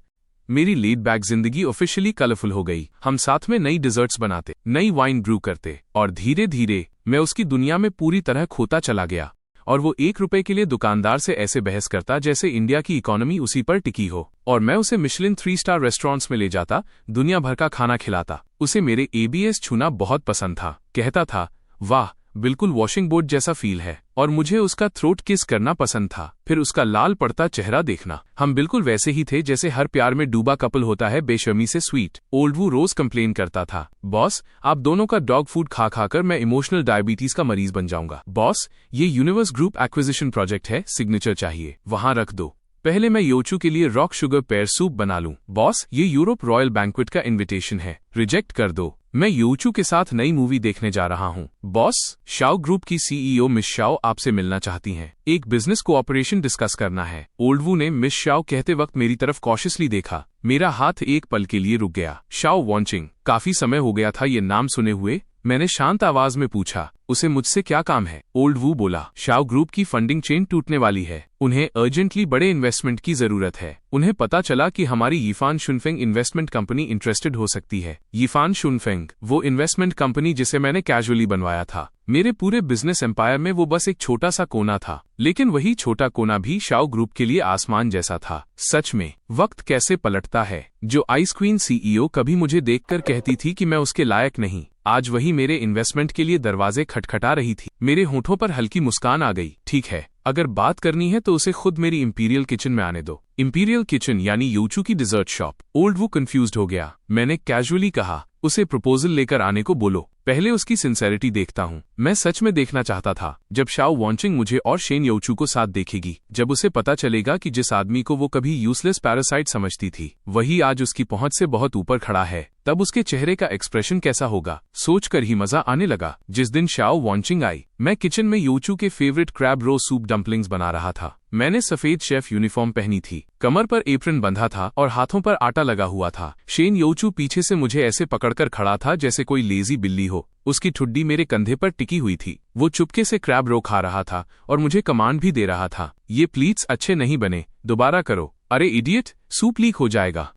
मेरी लेड बैक जिंदगी ऑफिशियली कलरफुल हो गई। हम साथ में नई डिजर्ट्स बनाते, नई वाइन ब्रू करते और धीरे धीरे मैं उसकी दुनिया में पूरी तरह खोता चला गया। और वो 1 रुपए के लिए दुकानदार से ऐसे बहस करता जैसे इंडिया की इकोनॉमी उसी पर टिकी हो। और मैं उसे मिशेलिन 3 स्टार रेस्टोरेंट्स में ले जाता, दुनिया भर का खाना खिलाता। उसे मेरे ABS छूना बहुत पसंद था। कहता था, वाह, बिल्कुल वॉशिंग बोर्ड जैसा फील है। और मुझे उसका थ्रोट किस करना पसंद था, फिर उसका लाल पड़ता चेहरा देखना। हम बिल्कुल वैसे ही थे जैसे हर प्यार में डूबा कपल होता है, बेशर्मी से स्वीट। ओल्ड वू रोज कंप्लेन करता था, बॉस, आप दोनों का डॉग फूड खा खाकर मैं इमोशनल डायबिटीज का मरीज बन जाऊंगा। बॉस, ये यूनिवर्स ग्रुप एक्विजिशन प्रोजेक्ट है, सिग्नेचर चाहिए, वहां रख दो। पहले मैं योचू के लिए रॉक शुगर पेयर सूप बना लूं। बॉस, ये यूरोप रॉयल बैंक्वेट का इनविटेशन है, रिजेक्ट कर दो। मैं योचू के साथ नई मूवी देखने जा रहा हूँ। बॉस, शाओ ग्रुप की CEO मिस शाओ आपसे मिलना चाहती हैं। एक बिजनेस कोऑपरेशन डिस्कस करना है। ओल्ड वू ने मिस शाओ कहते वक्त मेरी तरफ कॉशियसली देखा। मेरा हाथ एक पल के लिए रुक गया। शाओ वॉन्चिंग, काफी समय हो गया था ये नाम सुने हुए। मैंने शांत आवाज में पूछा, उसे मुझसे क्या काम है? ओल्ड वू बोला, शाओ ग्रुप की फंडिंग चेन टूटने वाली है, उन्हें अर्जेंटली बड़े इन्वेस्टमेंट की जरूरत है। उन्हें पता चला कि हमारी यीफान शुनफेंग इन्वेस्टमेंट कंपनी इंटरेस्टेड हो सकती है। यीफान शुनफेंग, वो इन्वेस्टमेंट कंपनी जिसे मैंने कैजुअली बनवाया था। मेरे पूरे बिजनेस एम्पायर में वो बस एक छोटा सा कोना था, लेकिन वही छोटा कोना भी शाओ ग्रुप के लिए आसमान जैसा था। सच में वक्त कैसे पलटता है। जो आइस क्वीन CEO कभी मुझे देखकर कहती थी कि मैं उसके लायक नहीं, आज वही मेरे इन्वेस्टमेंट के लिए दरवाजे खटखटा रही थी। मेरे होठों पर हल्की मुस्कान आ गई। ठीक है, अगर बात करनी है तो उसे खुद मेरी इंपीरियल किचन में आने दो। इंपीरियल किचन यानी यूचू की डिजर्ट शॉप। ओल्ड वो कंफ्यूज्ड हो गया। मैंने कैजुअली कहा, उसे प्रपोजल लेकर आने को बोलो, पहले उसकी सिंसेरिटी देखता हूँ। मैं सच में देखना चाहता था जब शाओ वॉन्चिंग मुझे और शेन योचू को साथ देखेगी, जब उसे पता चलेगा कि जिस आदमी को वो कभी यूजलेस पैरासाइट समझती थी वही आज उसकी पहुंच से बहुत ऊपर खड़ा है, तब उसके चेहरे का एक्सप्रेशन कैसा होगा, सोचकर ही मजा आने लगा। जिस दिन शाओ वॉन्चिंग आई, मैं किचन में योचू के फेवरेट क्रैब रो सूप डम्पलिंग्स बना रहा था। मैंने सफेद शेफ यूनिफॉर्म पहनी थी, कमर पर एप्रन बंधा था और हाथों पर आटा लगा हुआ था। शेन योचू पीछे से मुझे ऐसे पकड़कर खड़ा था जैसे कोई लेजी बिल्ली हो। उसकी ठुड्डी मेरे कंधे पर टिकी हुई थी। वो चुपके से क्रैब रो खा रहा था और मुझे कमांड भी दे रहा था, ये प्लीट्स अच्छे नहीं बने, दोबारा करो। अरे इडियट, सूप लीक हो जाएगा।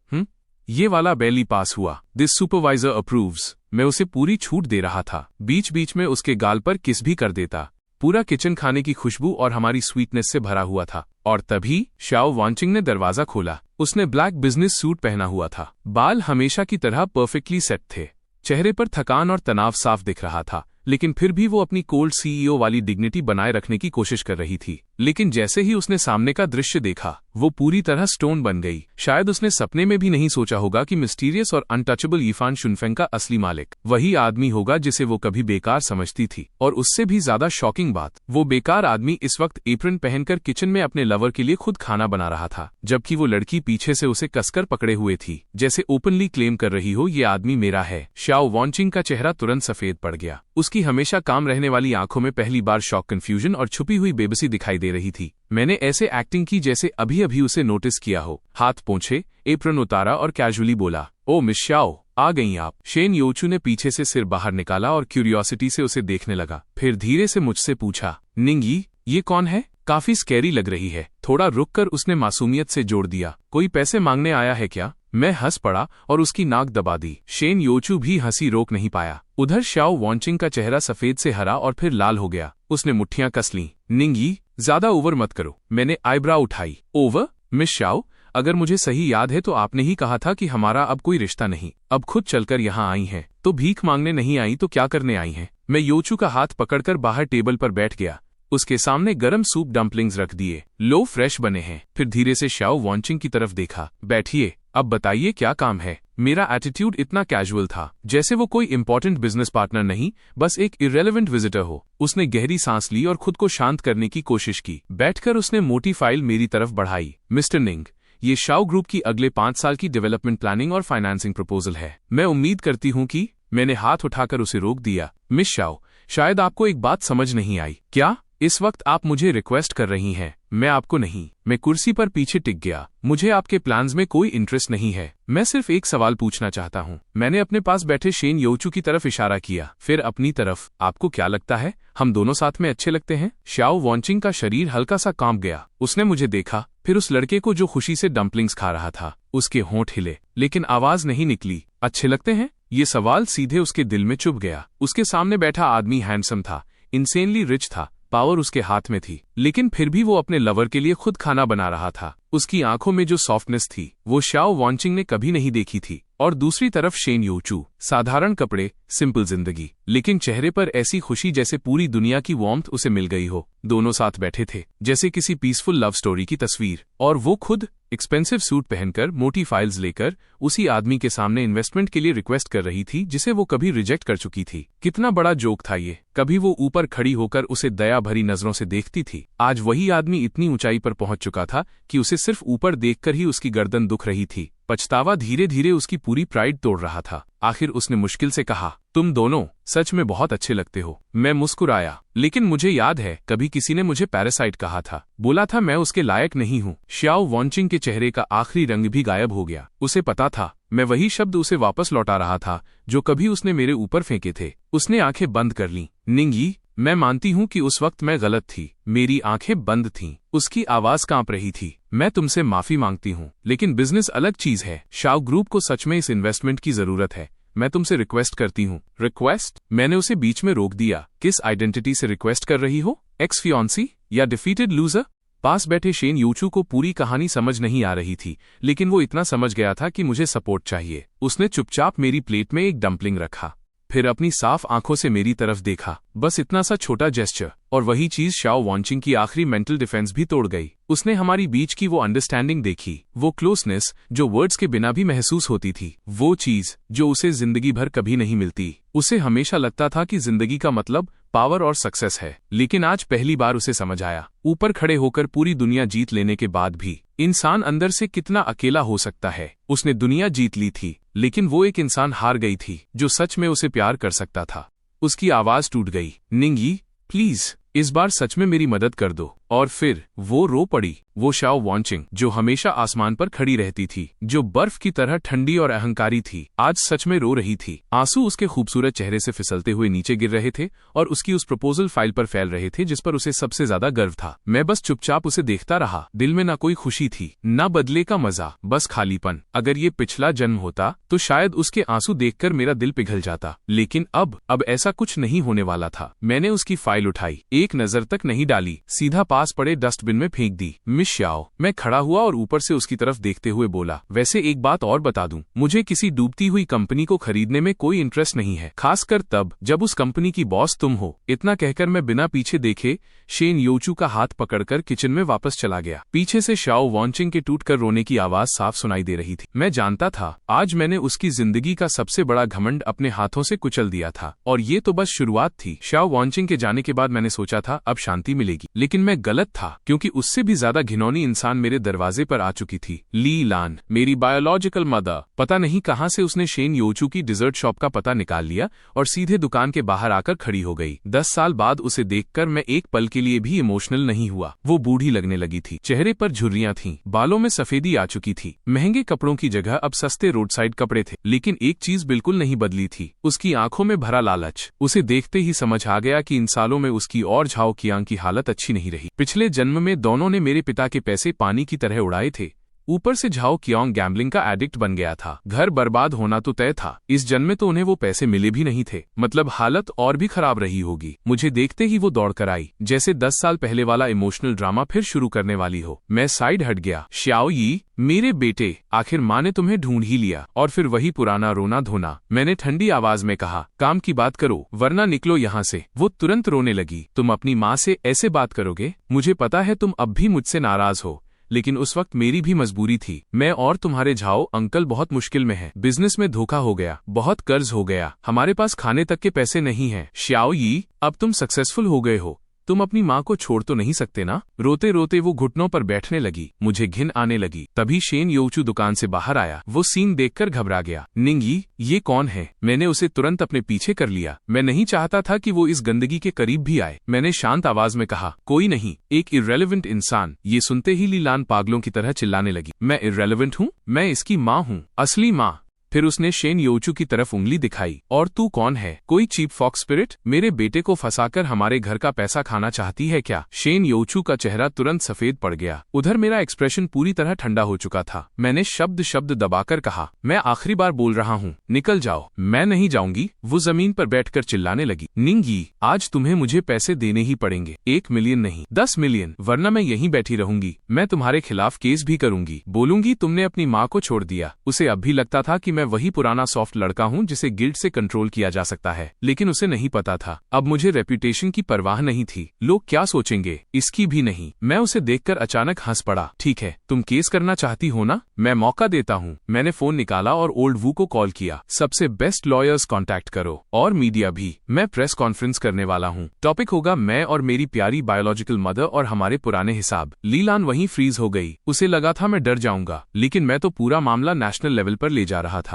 ये वाला बैली पास हुआ। This supervisor approves. मैं उसे पूरी छूट दे रहा था, बीच बीच में उसके गाल पर किस भी कर देता। पूरा किचन खाने की खुशबू और हमारी स्वीटनेस से भरा हुआ था। और तभी शाओ वॉन्चिंग ने दरवाजा खोला। उसने ब्लैक बिजनेस सूट पहना हुआ था, बाल हमेशा की तरह परफेक्टली सेट थे, चेहरे पर थकान और तनाव साफ दिख रहा था, लेकिन फिर भी वो अपनी कोल्ड सीईओ वाली डिग्निटी बनाए रखने की कोशिश कर रही थी। लेकिन जैसे ही उसने सामने का दृश्य देखा, वो पूरी तरह स्टोन बन गई। शायद उसने सपने में भी नहीं सोचा होगा कि मिस्टीरियस और अनटचेबल यीफान शुनफेंग का असली मालिक वही आदमी होगा जिसे वो कभी बेकार समझती थी। और उससे भी ज्यादा शॉकिंग बात, वो बेकार आदमी इस वक्त एप्रन पहनकर किचन में अपने लवर के लिए खुद खाना बना रहा था, जबकि वो लड़की पीछे से उसे कसकर पकड़े हुए थी, जैसे ओपनली क्लेम कर रही हो ये आदमी मेरा है। शाओ वॉन्चिंग का चेहरा तुरंत सफेद पड़ गया। उसकी हमेशा काम रहने वाली आंखों में पहली बार शॉक, कंफ्यूजन और छुपी हुई बेबसी दिखाई दे रही थी। मैंने ऐसे एक्टिंग की जैसे अभी अभी उसे नोटिस किया हो। हाथ पोंछे, एप्रन उतारा और कैजुअली बोला, ओ मिस शाओ, आ गई आप। शेन योचू ने पीछे से सिर बाहर निकाला और क्यूरियोसिटी से उसे देखने लगा। फिर धीरे से मुझसे पूछा, निंगी, ये कौन है? काफी स्कैरी लग रही है। थोड़ा रुककर उसने मासूमियत से जोड़ दिया, कोई पैसे मांगने आया है क्या? मैं हंस पड़ा और उसकी नाक दबा दी। शेन योचू भी हंसी रोक नहीं पाया। उधर शाओ वॉन्चिंग का चेहरा सफेद से हरा और फिर लाल हो गया। उसने मुट्ठियां कस लीं। निंगी, ज्यादा ओवर मत करो। मैंने आईब्रा उठाई। ओवर? मिस शाओ, अगर मुझे सही याद है तो आपने ही कहा था कि हमारा अब कोई रिश्ता नहीं। अब खुद चलकर यहाँ आई हैं, तो भीख मांगने नहीं आई तो क्या करने आई हैं? मैं योचू का हाथ पकड़कर बाहर टेबल पर बैठ गया। उसके सामने गरम सूप डम्पलिंग्स रख दिए, लो फ्रेश बने हैं। फिर धीरे से शाओ वॉन्चिंग की तरफ देखा। बैठिए, अब बताइए क्या काम है? मेरा एटीट्यूड इतना कैजुअल था जैसे वो कोई इंपॉर्टेंट बिजनेस पार्टनर नहीं, बस एक इररेलेवेंट विजिटर हो। उसने गहरी सांस ली और खुद को शांत करने की कोशिश की। बैठकर उसने मोटी फाइल मेरी तरफ बढ़ाई। मिस्टर निंग, ये शाओ ग्रुप की अगले 5 साल की डेवलपमेंट प्लानिंग और फाइनेंसिंग प्रपोजल है। मैं उम्मीद करती हूँ कि। मैंने हाथ उठाकर उसे रोक दिया। मिस शाओ, शायद आपको एक बात समझ नहीं आई। क्या इस वक्त आप मुझे रिक्वेस्ट कर रही हैं? मैं आपको नहीं। मैं कुर्सी पर पीछे टिक गया। मुझे आपके प्लान्स में कोई इंटरेस्ट नहीं है। मैं सिर्फ एक सवाल पूछना चाहता हूँ। मैंने अपने पास बैठे शेन योचू की तरफ इशारा किया, फिर अपनी तरफ। आपको क्या लगता है हम दोनों साथ में अच्छे लगते हैं? शाओ वॉन्चिंग का शरीर हल्का सा कांप गया। उसने मुझे देखा, फिर उस लड़के को जो खुशी से डम्पलिंग्स खा रहा था। उसके होंठ हिले, लेकिन आवाज नहीं निकली। अच्छे लगते हैं? ये सवाल सीधे उसके दिल में चुभ गया। उसके सामने बैठा आदमी हैंडसम था, इंसेनली रिच था, पावर उसके हाथ में थी, लेकिन फिर भी वो अपने लवर के लिए खुद खाना बना रहा था। उसकी आंखों में जो सॉफ्टनेस थी वो शाओ वॉन्चिंग ने कभी नहीं देखी थी। और दूसरी तरफ शेन योचू, साधारण कपड़े, सिंपल जिंदगी, लेकिन चेहरे पर ऐसी खुशी जैसे पूरी दुनिया की वार्मथ उसे मिल गई हो। दोनों साथ बैठे थे जैसे किसी पीसफुल लव स्टोरी की तस्वीर। और वो खुद एक्सपेंसिव सूट पहनकर, मोटी फाइल्स लेकर उसी आदमी के सामने इन्वेस्टमेंट के लिए रिक्वेस्ट कर रही थी जिसे वो कभी रिजेक्ट कर चुकी थी। कितना बड़ा जोक था ये। कभी वो ऊपर खड़ी होकर उसे दया भरी नजरों से देखती थी, आज वही आदमी इतनी ऊंचाई पर पहुंच चुका था कि उसे सिर्फ ऊपर देखकर ही उसकी गर्दन दुख रही थी। पछतावा धीरे धीरे उसकी पूरी प्राइड तोड़ रहा था। आखिर उसने मुश्किल से कहा, तुम दोनों सच में बहुत अच्छे लगते हो। मैं मुस्कुराया, लेकिन मुझे याद है कभी किसी ने मुझे पैरासाइट कहा था, बोला था मैं उसके लायक नहीं हूँ। शाओ वॉन्चिंग के चेहरे का आखिरी रंग भी गायब हो गया। उसे पता था मैं वही शब्द उसे वापस लौटा रहा था जो कभी उसने मेरे ऊपर फेंके थे। उसने आंखें बंद कर लीं। निंगी, मैं मानती हूँ कि उस वक्त मैं गलत थी। मेरी आंखें बंद थीं। उसकी आवाज कांप रही थी। मैं तुमसे माफी मांगती हूँ, लेकिन बिजनेस अलग चीज है। शाओ ग्रुप को सच में इस इन्वेस्टमेंट की जरूरत है। मैं तुमसे रिक्वेस्ट करती हूँ। रिक्वेस्ट? मैंने उसे बीच में रोक दिया। किस आइडेंटिटी से रिक्वेस्ट कर रही हो? एक्स फियांसी या डिफीटेड लूजर? पास बैठे शेन योचू को पूरी कहानी समझ नहीं आ रही थी, लेकिन वो इतना समझ गया था कि मुझे सपोर्ट चाहिए। उसने चुपचाप मेरी प्लेट में एक डम्पलिंग रखा, फिर अपनी साफ आंखों से मेरी तरफ देखा। बस इतना सा छोटा जेस्चर, और वही चीज शाओ वॉन्चिंग की आखिरी मेंटल डिफेंस भी तोड़ गई। उसने हमारी बीच की वो अंडरस्टैंडिंग देखी, वो क्लोजनेस जो वर्ड्स के बिना भी महसूस होती थी, वो चीज जो उसे जिंदगी भर कभी नहीं मिलती। उसे हमेशा लगता था कि जिंदगी का मतलब पावर और सक्सेस है, लेकिन आज पहली बार उसे समझ आया, ऊपर खड़े होकर पूरी दुनिया जीत लेने के बाद भी इंसान अंदर से कितना अकेला हो सकता है। उसने दुनिया जीत ली थी, लेकिन वो एक इंसान हार गई थी जो सच में उसे प्यार कर सकता था। उसकी आवाज टूट गई, निंगी प्लीज इस बार सच में मेरी मदद कर दो। और फिर वो रो पड़ी। वो शाओ वॉन्चिंग जो हमेशा आसमान पर खड़ी रहती थी, जो बर्फ की तरह ठंडी और अहंकारी थी, आज सच में रो रही थी। आंसू उसके खूबसूरत चेहरे से फिसलते हुए नीचे गिर रहे थे और उसकी उस प्रपोजल फाइल पर फैल रहे थे जिस पर उसे सबसे ज्यादा गर्व था। मैं बस चुपचाप उसे देखता रहा। दिल में ना कोई खुशी थी, ना बदले का मजा, बस खालीपन। अगर ये पिछला जन्म होता तो शायद उसके आंसू देखकर मेरा दिल पिघल जाता, लेकिन अब ऐसा कुछ नहीं होने वाला था। मैंने उसकी फाइल उठाई, एक नजर तक नहीं डाली, सीधा पास पड़े डस्टबिन में फेंक दी। मिस शाओ, मैं खड़ा हुआ और ऊपर से उसकी तरफ देखते हुए बोला, वैसे एक बात और बता दूं, मुझे किसी डूबती हुई कंपनी को खरीदने में कोई इंटरेस्ट नहीं है, खासकर तब जब उस कंपनी की बॉस तुम हो। इतना कहकर मैं बिना पीछे देखे शेन योचू का हाथ पकड़कर किचन में वापस चला गया। पीछे से शाओ वॉन्चिंग के टूटकर रोने की आवाज साफ सुनाई दे रही थी। मैं जानता था आज मैंने उसकी जिंदगी का सबसे बड़ा घमंड अपने हाथों से कुचल दिया था, और ये तो बस शुरुआत थी। शाओ वॉन्चिंग के जाने के बाद मैंने सोचा था अब शांति मिलेगी, लेकिन मैं गलत था, क्योंकि उससे भी ज्यादा घिनौनी इंसान मेरे दरवाजे पर आ चुकी थी। ली लान, मेरी बायोलॉजिकल मदर। पता नहीं कहां से उसने शेन योचू की डिजर्ट शॉप का पता निकाल लिया और सीधे दुकान के बाहर आकर खड़ी हो गई। 10 साल बाद उसे देखकर मैं एक पल के लिए भी इमोशनल नहीं हुआ। वो बूढ़ी लगने लगी थी, चेहरे पर झुर्रियां थीं, बालों में सफेदी आ चुकी थी। महंगे कपड़ों की जगह अब सस्ते रोड साइड कपड़े थे, लेकिन एक चीज बिल्कुल नहीं बदली थी, उसकी आंखों में भरा लालच। उसे देखते ही समझ आ गया कि इन सालों में उसकी और झाओ कियांग की हालत अच्छी नहीं रही। पिछले जन्म में दोनों ने मेरे पिता के पैसे पानी की तरह उड़ाए थे, ऊपर से झाओ कियांग गैम्बलिंग का एडिक्ट बन गया था। घर बर्बाद होना तो तय था, इस जन्म में तो उन्हें वो पैसे मिले भी नहीं थे, मतलब हालत और भी खराब रही होगी। मुझे देखते ही वो दौड़कर आई, जैसे 10 साल पहले वाला इमोशनल ड्रामा फिर शुरू करने वाली हो। मैं साइड हट गया। शाओ यी, मेरे बेटे, आखिर माँ ने तुम्हें ढूंढ ही लिया। और फिर वही पुराना रोना धोना। मैंने ठंडी आवाज में कहा, काम की बात करो वरना निकलो यहाँ से। वो तुरंत रोने लगी। तुम अपनी माँ से ऐसे बात करोगे? मुझे पता है तुम अब भी मुझसे नाराज हो, लेकिन उस वक्त मेरी भी मजबूरी थी। मैं और तुम्हारे झाओ अंकल बहुत मुश्किल में हैं। बिजनेस में धोखा हो गया, बहुत कर्ज हो गया, हमारे पास खाने तक के पैसे नहीं हैं। शाओ यी, अब तुम सक्सेसफुल हो गए हो, तुम अपनी माँ को छोड़ तो नहीं सकते ना? रोते रोते वो घुटनों पर बैठने लगी। मुझे घिन आने लगी। तभी शेन योचू दुकान से बाहर आया। वो सीन देखकर घबरा गया। निंगी, ये कौन है? मैंने उसे तुरंत अपने पीछे कर लिया। मैं नहीं चाहता था कि वो इस गंदगी के करीब भी आए। मैंने शांत आवाज में कहा, कोई नहीं, एक इर्रेलेवेंट इंसान। ये सुनते ही लीलान पागलों की तरह चिल्लाने लगी। मैं इर्रेलेवेंट हूँ? मैं इसकी माँ हूँ, असली माँ। फिर उसने शेन योचू की तरफ उंगली दिखाई। और तू कौन है? कोई चीप फॉक्स स्पिरिट? मेरे बेटे को फंसाकर हमारे घर का पैसा खाना चाहती है क्या? शेन योचू का चेहरा तुरंत सफेद पड़ गया। उधर मेरा एक्सप्रेशन पूरी तरह ठंडा हो चुका था। मैंने शब्द दबाकर कहा, मैं आखिरी बार बोल रहा हूँ, निकल जाओ। मैं नहीं जाऊंगी। वो जमीन पर बैठकर चिल्लाने लगी। निंगी, आज तुम्हें मुझे पैसे देने ही पड़ेंगे। 1 मिलियन नहीं, 10 मिलियन, वरना मैं यहीं बैठी रहूंगी। मैं तुम्हारे खिलाफ केस भी करूंगी। बोलूंगी तुमने अपनी माँ को छोड़ दिया। उसे अब भी लगता था कि मैं वही पुराना सॉफ्ट लड़का हूँ जिसे गिल्ट से कंट्रोल किया जा सकता है, लेकिन उसे नहीं पता था अब मुझे रेपुटेशन की परवाह नहीं थी। लोग क्या सोचेंगे, इसकी भी नहीं। मैं उसे देखकर अचानक हंस पड़ा। ठीक है, तुम केस करना चाहती हो ना? मैं मौका देता हूँ। मैंने फोन निकाला और ओल्ड वू को कॉल किया। सबसे बेस्ट लॉयर्स कांटेक्ट करो, और मीडिया भी। मैं प्रेस कॉन्फ्रेंस करने वाला हूँ। टॉपिक होगा मैं और मेरी प्यारी बायोलॉजिकल मदर और हमारे पुराने हिसाब। लीलान वहीं फ्रीज हो गई। उसे लगा था मैं डर जाऊंगा, लेकिन मैं तो पूरा मामला नेशनल लेवल पर ले जा रहा था।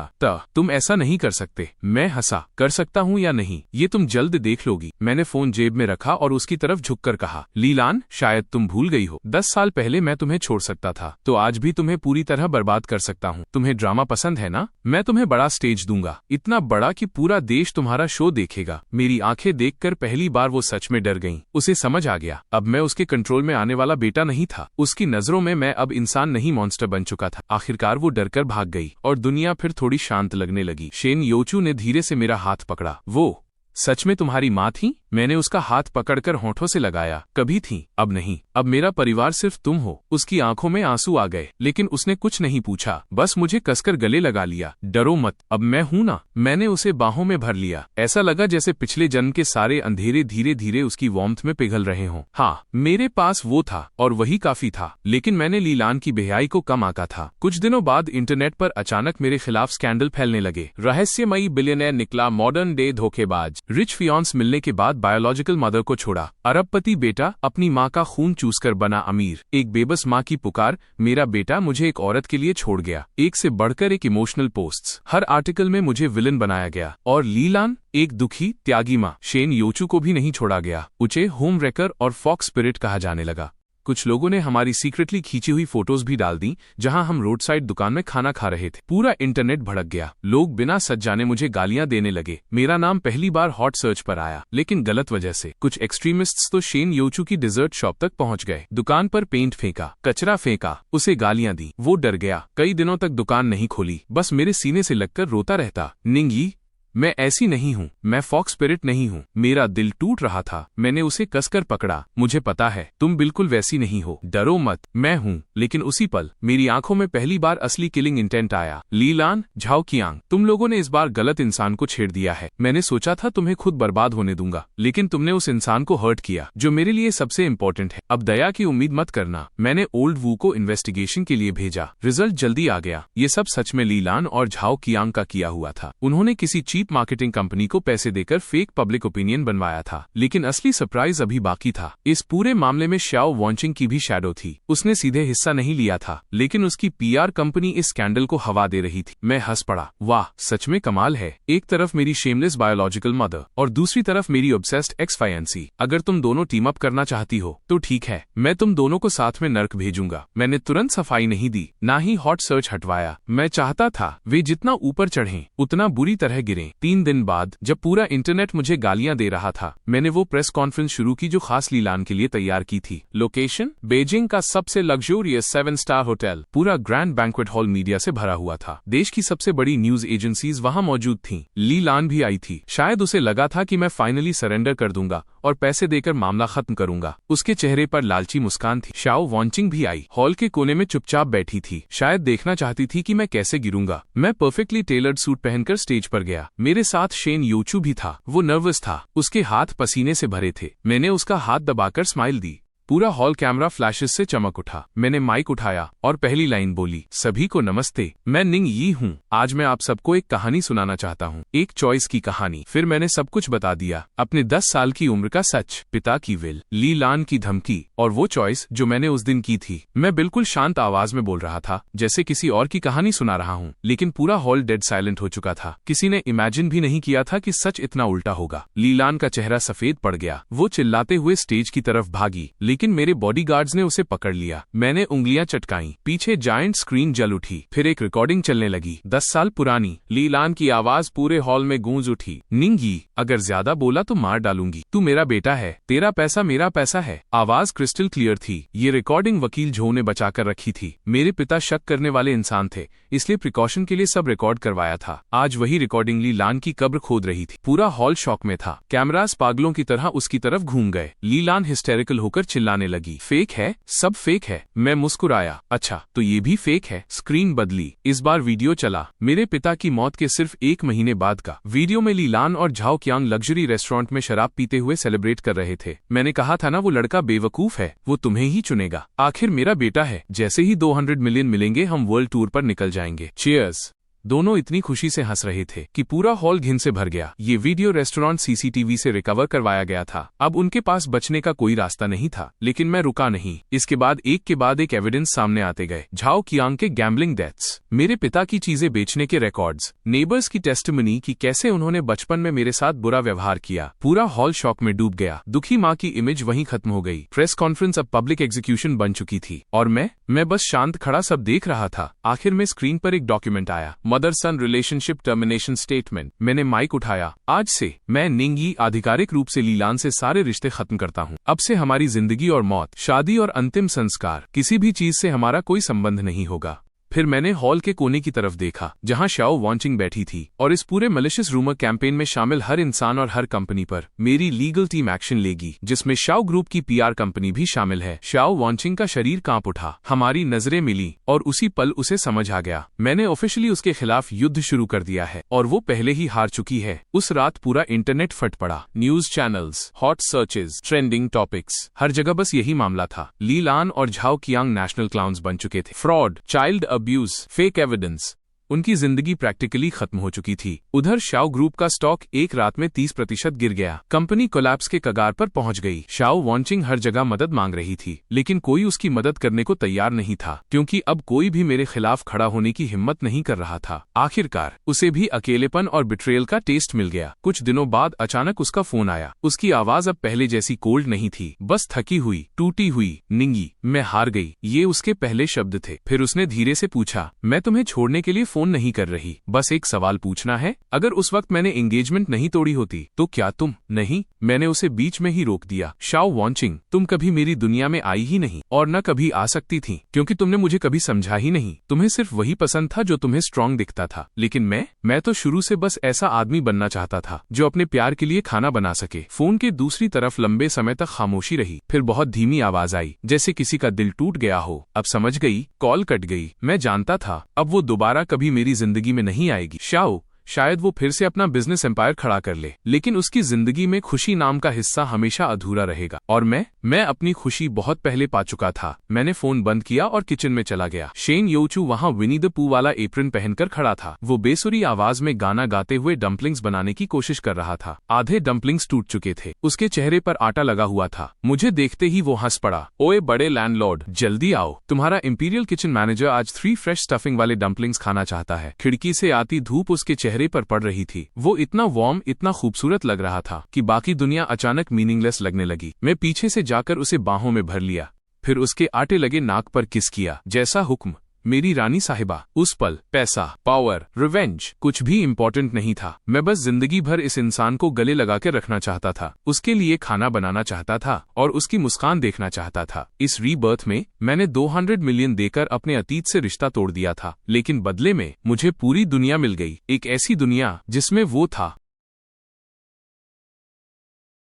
तुम ऐसा नहीं कर सकते। मैं हंसा, कर सकता हूँ या नहीं ये तुम जल्द देख लोगी। मैंने फोन जेब में रखा और उसकी तरफ झुककर कहा, लीलान, शायद तुम भूल गई हो, 10 साल पहले मैं तुम्हें छोड़ सकता था, तो आज भी तुम्हें पूरी तरह बर्बाद कर सकता हूँ। तुम्हें ड्रामा पसंद है ना? मैं तुम्हें बड़ा स्टेज दूंगा, इतना बड़ा कि पूरा देश तुम्हारा शो देखेगा। मेरी आंखें देखकर पहली बार वो सच में डर गईं। उसे समझ आ गया, अब मैं उसके कंट्रोल में आने वाला बेटा नहीं था। उसकी नजरों में मैं अब इंसान नहीं, मॉन्स्टर बन चुका था। आखिरकार वो डरकर भाग गई और दुनिया फिर थोड़ी शांत लगने लगी। शेन योचू ने धीरे से मेरा हाथ पकड़ा। वो सच में तुम्हारी माँ थी? मैंने उसका हाथ पकड़कर होठों से लगाया। कभी थी, अब नहीं। अब मेरा परिवार सिर्फ तुम हो। उसकी आंखों में आंसू आ गए, लेकिन उसने कुछ नहीं पूछा, बस मुझे कसकर गले लगा लिया। डरो मत, अब मैं हूं ना। मैंने उसे बाहों में भर लिया। ऐसा लगा जैसे पिछले जन्म के सारे अंधेरे धीरे धीरे उसकी वार्मथ में पिघल रहे हों। हाँ, मेरे पास वो था और वही काफी था, लेकिन मैंने लीलान की बेहयाई को कम आंका था। कुछ दिनों बाद इंटरनेट पर अचानक मेरे खिलाफ स्कैंडल फैलने लगे। रहस्यमयी बिलियनर निकला मॉडर्न डे धोखेबाज। रिच फियांस मिलने के बाद बायोलॉजिकल मदर को छोड़ा। अरबपति बेटा अपनी माँ का खून चूसकर बना अमीर। एक बेबस माँ की पुकार, मेरा बेटा मुझे एक औरत के लिए छोड़ गया। एक से बढ़कर एक इमोशनल पोस्ट्स। हर आर्टिकल में मुझे विलन बनाया गया। और लीलान, एक दुखी त्यागी माँ। शेन योचू को भी नहीं छोड़ा गया। उचे होम रेकर और फॉक्स स्पिरिट कहा जाने लगा। कुछ लोगों ने हमारी सीक्रेटली खींची हुई फोटोज भी डाल दी, जहां हम रोड साइड दुकान में खाना खा रहे थे। पूरा इंटरनेट भड़क गया। लोग बिना सच जाने मुझे गालियां देने लगे। मेरा नाम पहली बार हॉट सर्च पर आया, लेकिन गलत वजह से। कुछ एक्सट्रीमिस्ट्स तो शेन योचू की डिजर्ट शॉप तक पहुंच गए। दुकान पर पेंट फेंका, कचरा फेंका, उसे गालियां दी। वो डर गया। कई दिनों तक दुकान नहीं खोली, बस मेरे सीने से लगकर रोता रहता। निंगी, मैं ऐसी नहीं हूँ। मैं फॉक्स स्पिरिट नहीं हूँ। मेरा दिल टूट रहा था। मैंने उसे कसकर पकड़ा। मुझे पता है तुम बिल्कुल वैसी नहीं हो। डरो मत, मैं हूँ। लेकिन उसी पल मेरी आंखों में पहली बार असली किलिंग इंटेंट आया। लीलान, झाओ कियांग, तुम लोगों ने इस बार गलत इंसान को छेड़ दिया है। मैंने सोचा था तुम्हें खुद बर्बाद होने दूंगा, लेकिन तुमने उस इंसान को हर्ट किया जो मेरे लिए सबसे इम्पोर्टेंट है। अब दया की उम्मीद मत करना। मैंने ओल्ड वू को इन्वेस्टिगेशन के लिए भेजा। रिजल्ट जल्दी आ गया। ये सब सच में लीलान और झाओ कियांग का किया हुआ था। उन्होंने किसी चीप मार्केटिंग कंपनी को पैसे देकर फेक पब्लिक ओपिनियन बनवाया था। लेकिन असली सरप्राइज अभी बाकी था। इस पूरे मामले में श्याओ वॉन्चिंग की भी शैडो थी। उसने सीधे हिस्सा नहीं लिया था, लेकिन उसकी पीआर कंपनी इस स्कैंडल को हवा दे रही थी। मैं हंस पड़ा। वाह, सच में कमाल है। एक तरफ मेरी शेमलेस बायोलॉजिकल मदर और दूसरी तरफ मेरी ऑब्सेस्ड एक्स फायंसी। अगर तुम दोनों टीम अप करना चाहती हो तो ठीक है, मैं तुम दोनों को साथ में नर्क भेजूंगा। मैंने तुरंत सफाई नहीं दी, ना ही हॉट सर्च हटवाया। मैं चाहता था वे जितना ऊपर चढ़ें उतना बुरी तरह गिरें। 3 दिन बाद जब पूरा इंटरनेट मुझे गालियां दे रहा था, मैंने वो प्रेस कॉन्फ्रेंस शुरू की जो खास लीलान के लिए तैयार की थी। लोकेशन बीजिंग का सबसे लग्जूरियस 7 स्टार होटल। पूरा ग्रैंड बैंक्वेट हॉल मीडिया से भरा हुआ था। देश की सबसे बड़ी न्यूज एजेंसीज वहां मौजूद थीं। लीलान भी आई थी। शायद उसे लगा था कि मैं फाइनली सरेंडर कर दूंगा और पैसे देकर मामला खत्म करूंगा। उसके चेहरे पर लालची मुस्कान थी। शाओ वॉन्चिंग भी आई। हॉल के कोने में चुपचाप बैठी थी। शायद देखना चाहती थी कि मैं कैसे गिरूंगा। मैं परफेक्टली टेलर्ड सूट पहनकर स्टेज पर गया। मेरे साथ शेन योचू भी था। वो नर्वस था। उसके हाथ पसीने से भरे थे। मैंने उसका हाथ दबाकर स्माइल दी। पूरा हॉल कैमरा फ्लैशेस से चमक उठा। मैंने माइक उठाया और पहली लाइन बोली, सभी को नमस्ते, मैं निंग यी हूँ। आज मैं आप सबको एक कहानी सुनाना चाहता हूँ, एक चॉइस की कहानी। फिर मैंने सब कुछ बता दिया। अपने 10 साल की उम्र का सच, पिता की विल, लीलान की धमकी और वो चॉइस जो मैंने उस दिन की थी। मैं बिल्कुल शांत आवाज में बोल रहा था, जैसे किसी और की कहानी सुना रहा हूँ, लेकिन पूरा हॉल डेड साइलेंट हो चुका था। किसी ने इमेजिन भी नहीं किया था कि सच इतना उल्टा होगा। लीलान का चेहरा सफेद पड़ गया। वो चिल्लाते हुए स्टेज की तरफ भागी, लेकिन मेरे बॉडीगार्ड्स ने उसे पकड़ लिया। मैंने उंगलियां चटकाई। पीछे जायंट स्क्रीन जल उठी। फिर एक रिकॉर्डिंग चलने लगी, 10 साल पुरानी। लीलान की आवाज पूरे हॉल में गूंज उठी, निंगी, अगर ज्यादा बोला तो मार डालूंगी। तू मेरा बेटा है, तेरा पैसा मेरा पैसा है। आवाज क्रिस्टल क्लियर थी। ये रिकॉर्डिंग वकील झो ने बचाकर रखी थी। मेरे पिता शक करने वाले इंसान थे, इसलिए प्रिकॉशन के लिए सब रिकॉर्ड करवाया था। आज वही रिकॉर्डिंग लीलान की कब्र खोद रही थी। पूरा हॉल शॉक में था। कैमरास पागलों की तरह उसकी तरफ घूम गए। लीलान हिस्टेरिकल होकर चिल्लाने लगी, फेक है, सब फेक है। मैं मुस्कुराया, अच्छा तो ये भी फेक है। स्क्रीन बदली। इस बार वीडियो चला। मेरे पिता की मौत के सिर्फ 1 महीने बाद का। वीडियो में लीलान और झाओ कियांग लग्जरी रेस्टोरेंट में शराब पीते हुए सेलिब्रेट कर रहे थे। मैंने कहा था ना, वो लड़का बेवकूफ है, वो तुम्हें ही चुनेगा। आखिर मेरा बेटा है। जैसे ही 200 मिलियन मिलेंगे हम वर्ल्ड टूर पर निकल जाएंगे। चीयर्स। दोनों इतनी खुशी से हंस रहे थे कि पूरा हॉल घिन से भर गया। ये वीडियो रेस्टोरेंट सीसीटीवी से रिकवर करवाया गया था। अब उनके पास बचने का कोई रास्ता नहीं था, लेकिन मैं रुका नहीं। इसके बाद एक एविडेंस सामने आते गए। झाओ कियांग के गैम्बलिंग डेथ्स, मेरे पिता की चीजें बेचने के रिकॉर्ड्स, नेबर्स की टेस्टिमनी कि कैसे उन्होंने बचपन में मेरे साथ बुरा व्यवहार किया। पूरा हॉल शॉक में डूब गया। दुखी माँ की इमेज वहीं खत्म हो गई। प्रेस कॉन्फ्रेंस अब पब्लिक एग्जीक्यूशन बन चुकी थी और मैं बस शांत खड़ा सब देख रहा था। आखिर में स्क्रीन पर एक डॉक्यूमेंट आया, मदर सन रिलेशनशिप टर्मिनेशन स्टेटमेंट। मैंने माइक उठाया, आज से मैं निंगी आधिकारिक रूप से लीलान से सारे रिश्ते खत्म करता हूँ। अब से हमारी जिंदगी और मौत, शादी और अंतिम संस्कार, किसी भी चीज से हमारा कोई संबंध नहीं होगा। फिर मैंने हॉल के कोने की तरफ देखा जहां शाओ वॉन्चिंग बैठी थी और इस पूरे मलिशियस रूमर कैंपेन में शामिल हर इंसान और हर कंपनी पर मेरी लीगल टीम एक्शन लेगी, जिसमें शाओ ग्रुप की पीआर कंपनी भी शामिल है। शाओ वॉन्चिंग का शरीर कांप उठा। हमारी नजरें मिली और उसी पल उसे समझ आ गया, मैंने ऑफिशियली उसके खिलाफ युद्ध शुरू कर दिया है और वो पहले ही हार चुकी है। उस रात पूरा इंटरनेट फट पड़ा। News channels, hot searches, trending topics, हर जगह बस यही मामला था। ली लान और झाओ कियांग नेशनल क्लाउन्स बन चुके थे। Fraud, child abuse, fake evidence, उनकी जिंदगी प्रैक्टिकली खत्म हो चुकी थी। उधर शाओ ग्रुप का स्टॉक एक रात में 30% गिर गया। कंपनी कोलैप्स के कगार पर पहुंच गई। शाओ वॉन्चिंग हर जगह मदद मांग रही थी, लेकिन कोई उसकी मदद करने को तैयार नहीं था, क्योंकि अब कोई भी मेरे खिलाफ खड़ा होने की हिम्मत नहीं कर रहा था। आखिरकार उसे भी अकेलेपन और बिट्रेयल का टेस्ट मिल गया। कुछ दिनों बाद अचानक उसका फोन आया। उसकी आवाज अब पहले जैसी कोल्ड नहीं थी, बस थकी हुई, टूटी हुई, निंगी। मैं हार गई, ये उसके पहले शब्द थे। फिर उसने धीरे से पूछा, मैं तुम्हें छोड़ने के लिए फोन नहीं कर रही, बस एक सवाल पूछना है। अगर उस वक्त मैंने एंगेजमेंट नहीं तोड़ी होती तो क्या तुम? नहीं, मैंने उसे बीच में ही रोक दिया। शाओ वॉन्चिंग, तुम कभी मेरी दुनिया में आई ही नहीं और न कभी आ सकती थी, क्योंकि तुमने मुझे कभी समझा ही नहीं। तुम्हें सिर्फ वही पसंद था जो तुम्हें स्ट्रांग दिखता था, लेकिन मैं तो शुरू से बस ऐसा आदमी बनना चाहता था जो अपने प्यार के लिए खाना बना सके। फोन के दूसरी तरफ लंबे समय तक खामोशी रही। फिर बहुत धीमी आवाज आई, जैसे किसी का दिल टूट गया हो। अब समझ गई, कॉल कट गई। मैं जानता था अब वो दोबारा कभी मेरी जिंदगी में नहीं आएगी। शाओ, शायद वो फिर से अपना बिजनेस एम्पायर खड़ा कर ले, लेकिन उसकी जिंदगी में खुशी नाम का हिस्सा हमेशा अधूरा रहेगा। और मैं अपनी खुशी बहुत पहले पा चुका था। मैंने फोन बंद किया और किचन में चला गया। शेन योचू वहां विनी द पू वाला एप्रन पहनकर खड़ा था। वो बेसुरी आवाज में गाना गाते हुए डम्पलिंग्स बनाने की कोशिश कर रहा था। आधे डम्पलिंग्स टूट चुके थे, उसके चेहरे पर आटा लगा हुआ था। मुझे देखते ही वो हंस पड़ा। ओए बड़े लैंडलॉर्ड, जल्दी आओ, तुम्हारा इंपीरियल किचन मैनेजर आज 3 फ्रेश स्टफिंग वाले डम्पलिंग्स खाना चाहता है। खिड़की से आती धूप उसके चेहरे पर पड़ रही थी। वो इतना वार्म, इतना खूबसूरत लग रहा था कि बाकी दुनिया अचानक मीनिंगलेस लगने लगी। मैं पीछे से जाकर उसे बाहों में भर लिया, फिर उसके आटे लगे नाक पर किस किया। जैसा हुक्म मेरी रानी साहिबा। उस पल पैसा, पावर, रिवेंज कुछ भी इम्पोर्टेंट नहीं था। मैं बस जिंदगी भर इस इंसान को गले लगा के रखना चाहता था, उसके लिए खाना बनाना चाहता था और उसकी मुस्कान देखना चाहता था। इस रीबर्थ में मैंने 200 मिलियन देकर अपने अतीत से रिश्ता तोड़ दिया था, लेकिन बदले में मुझे पूरी दुनिया मिल गई। एक ऐसी दुनिया जिसमें वो था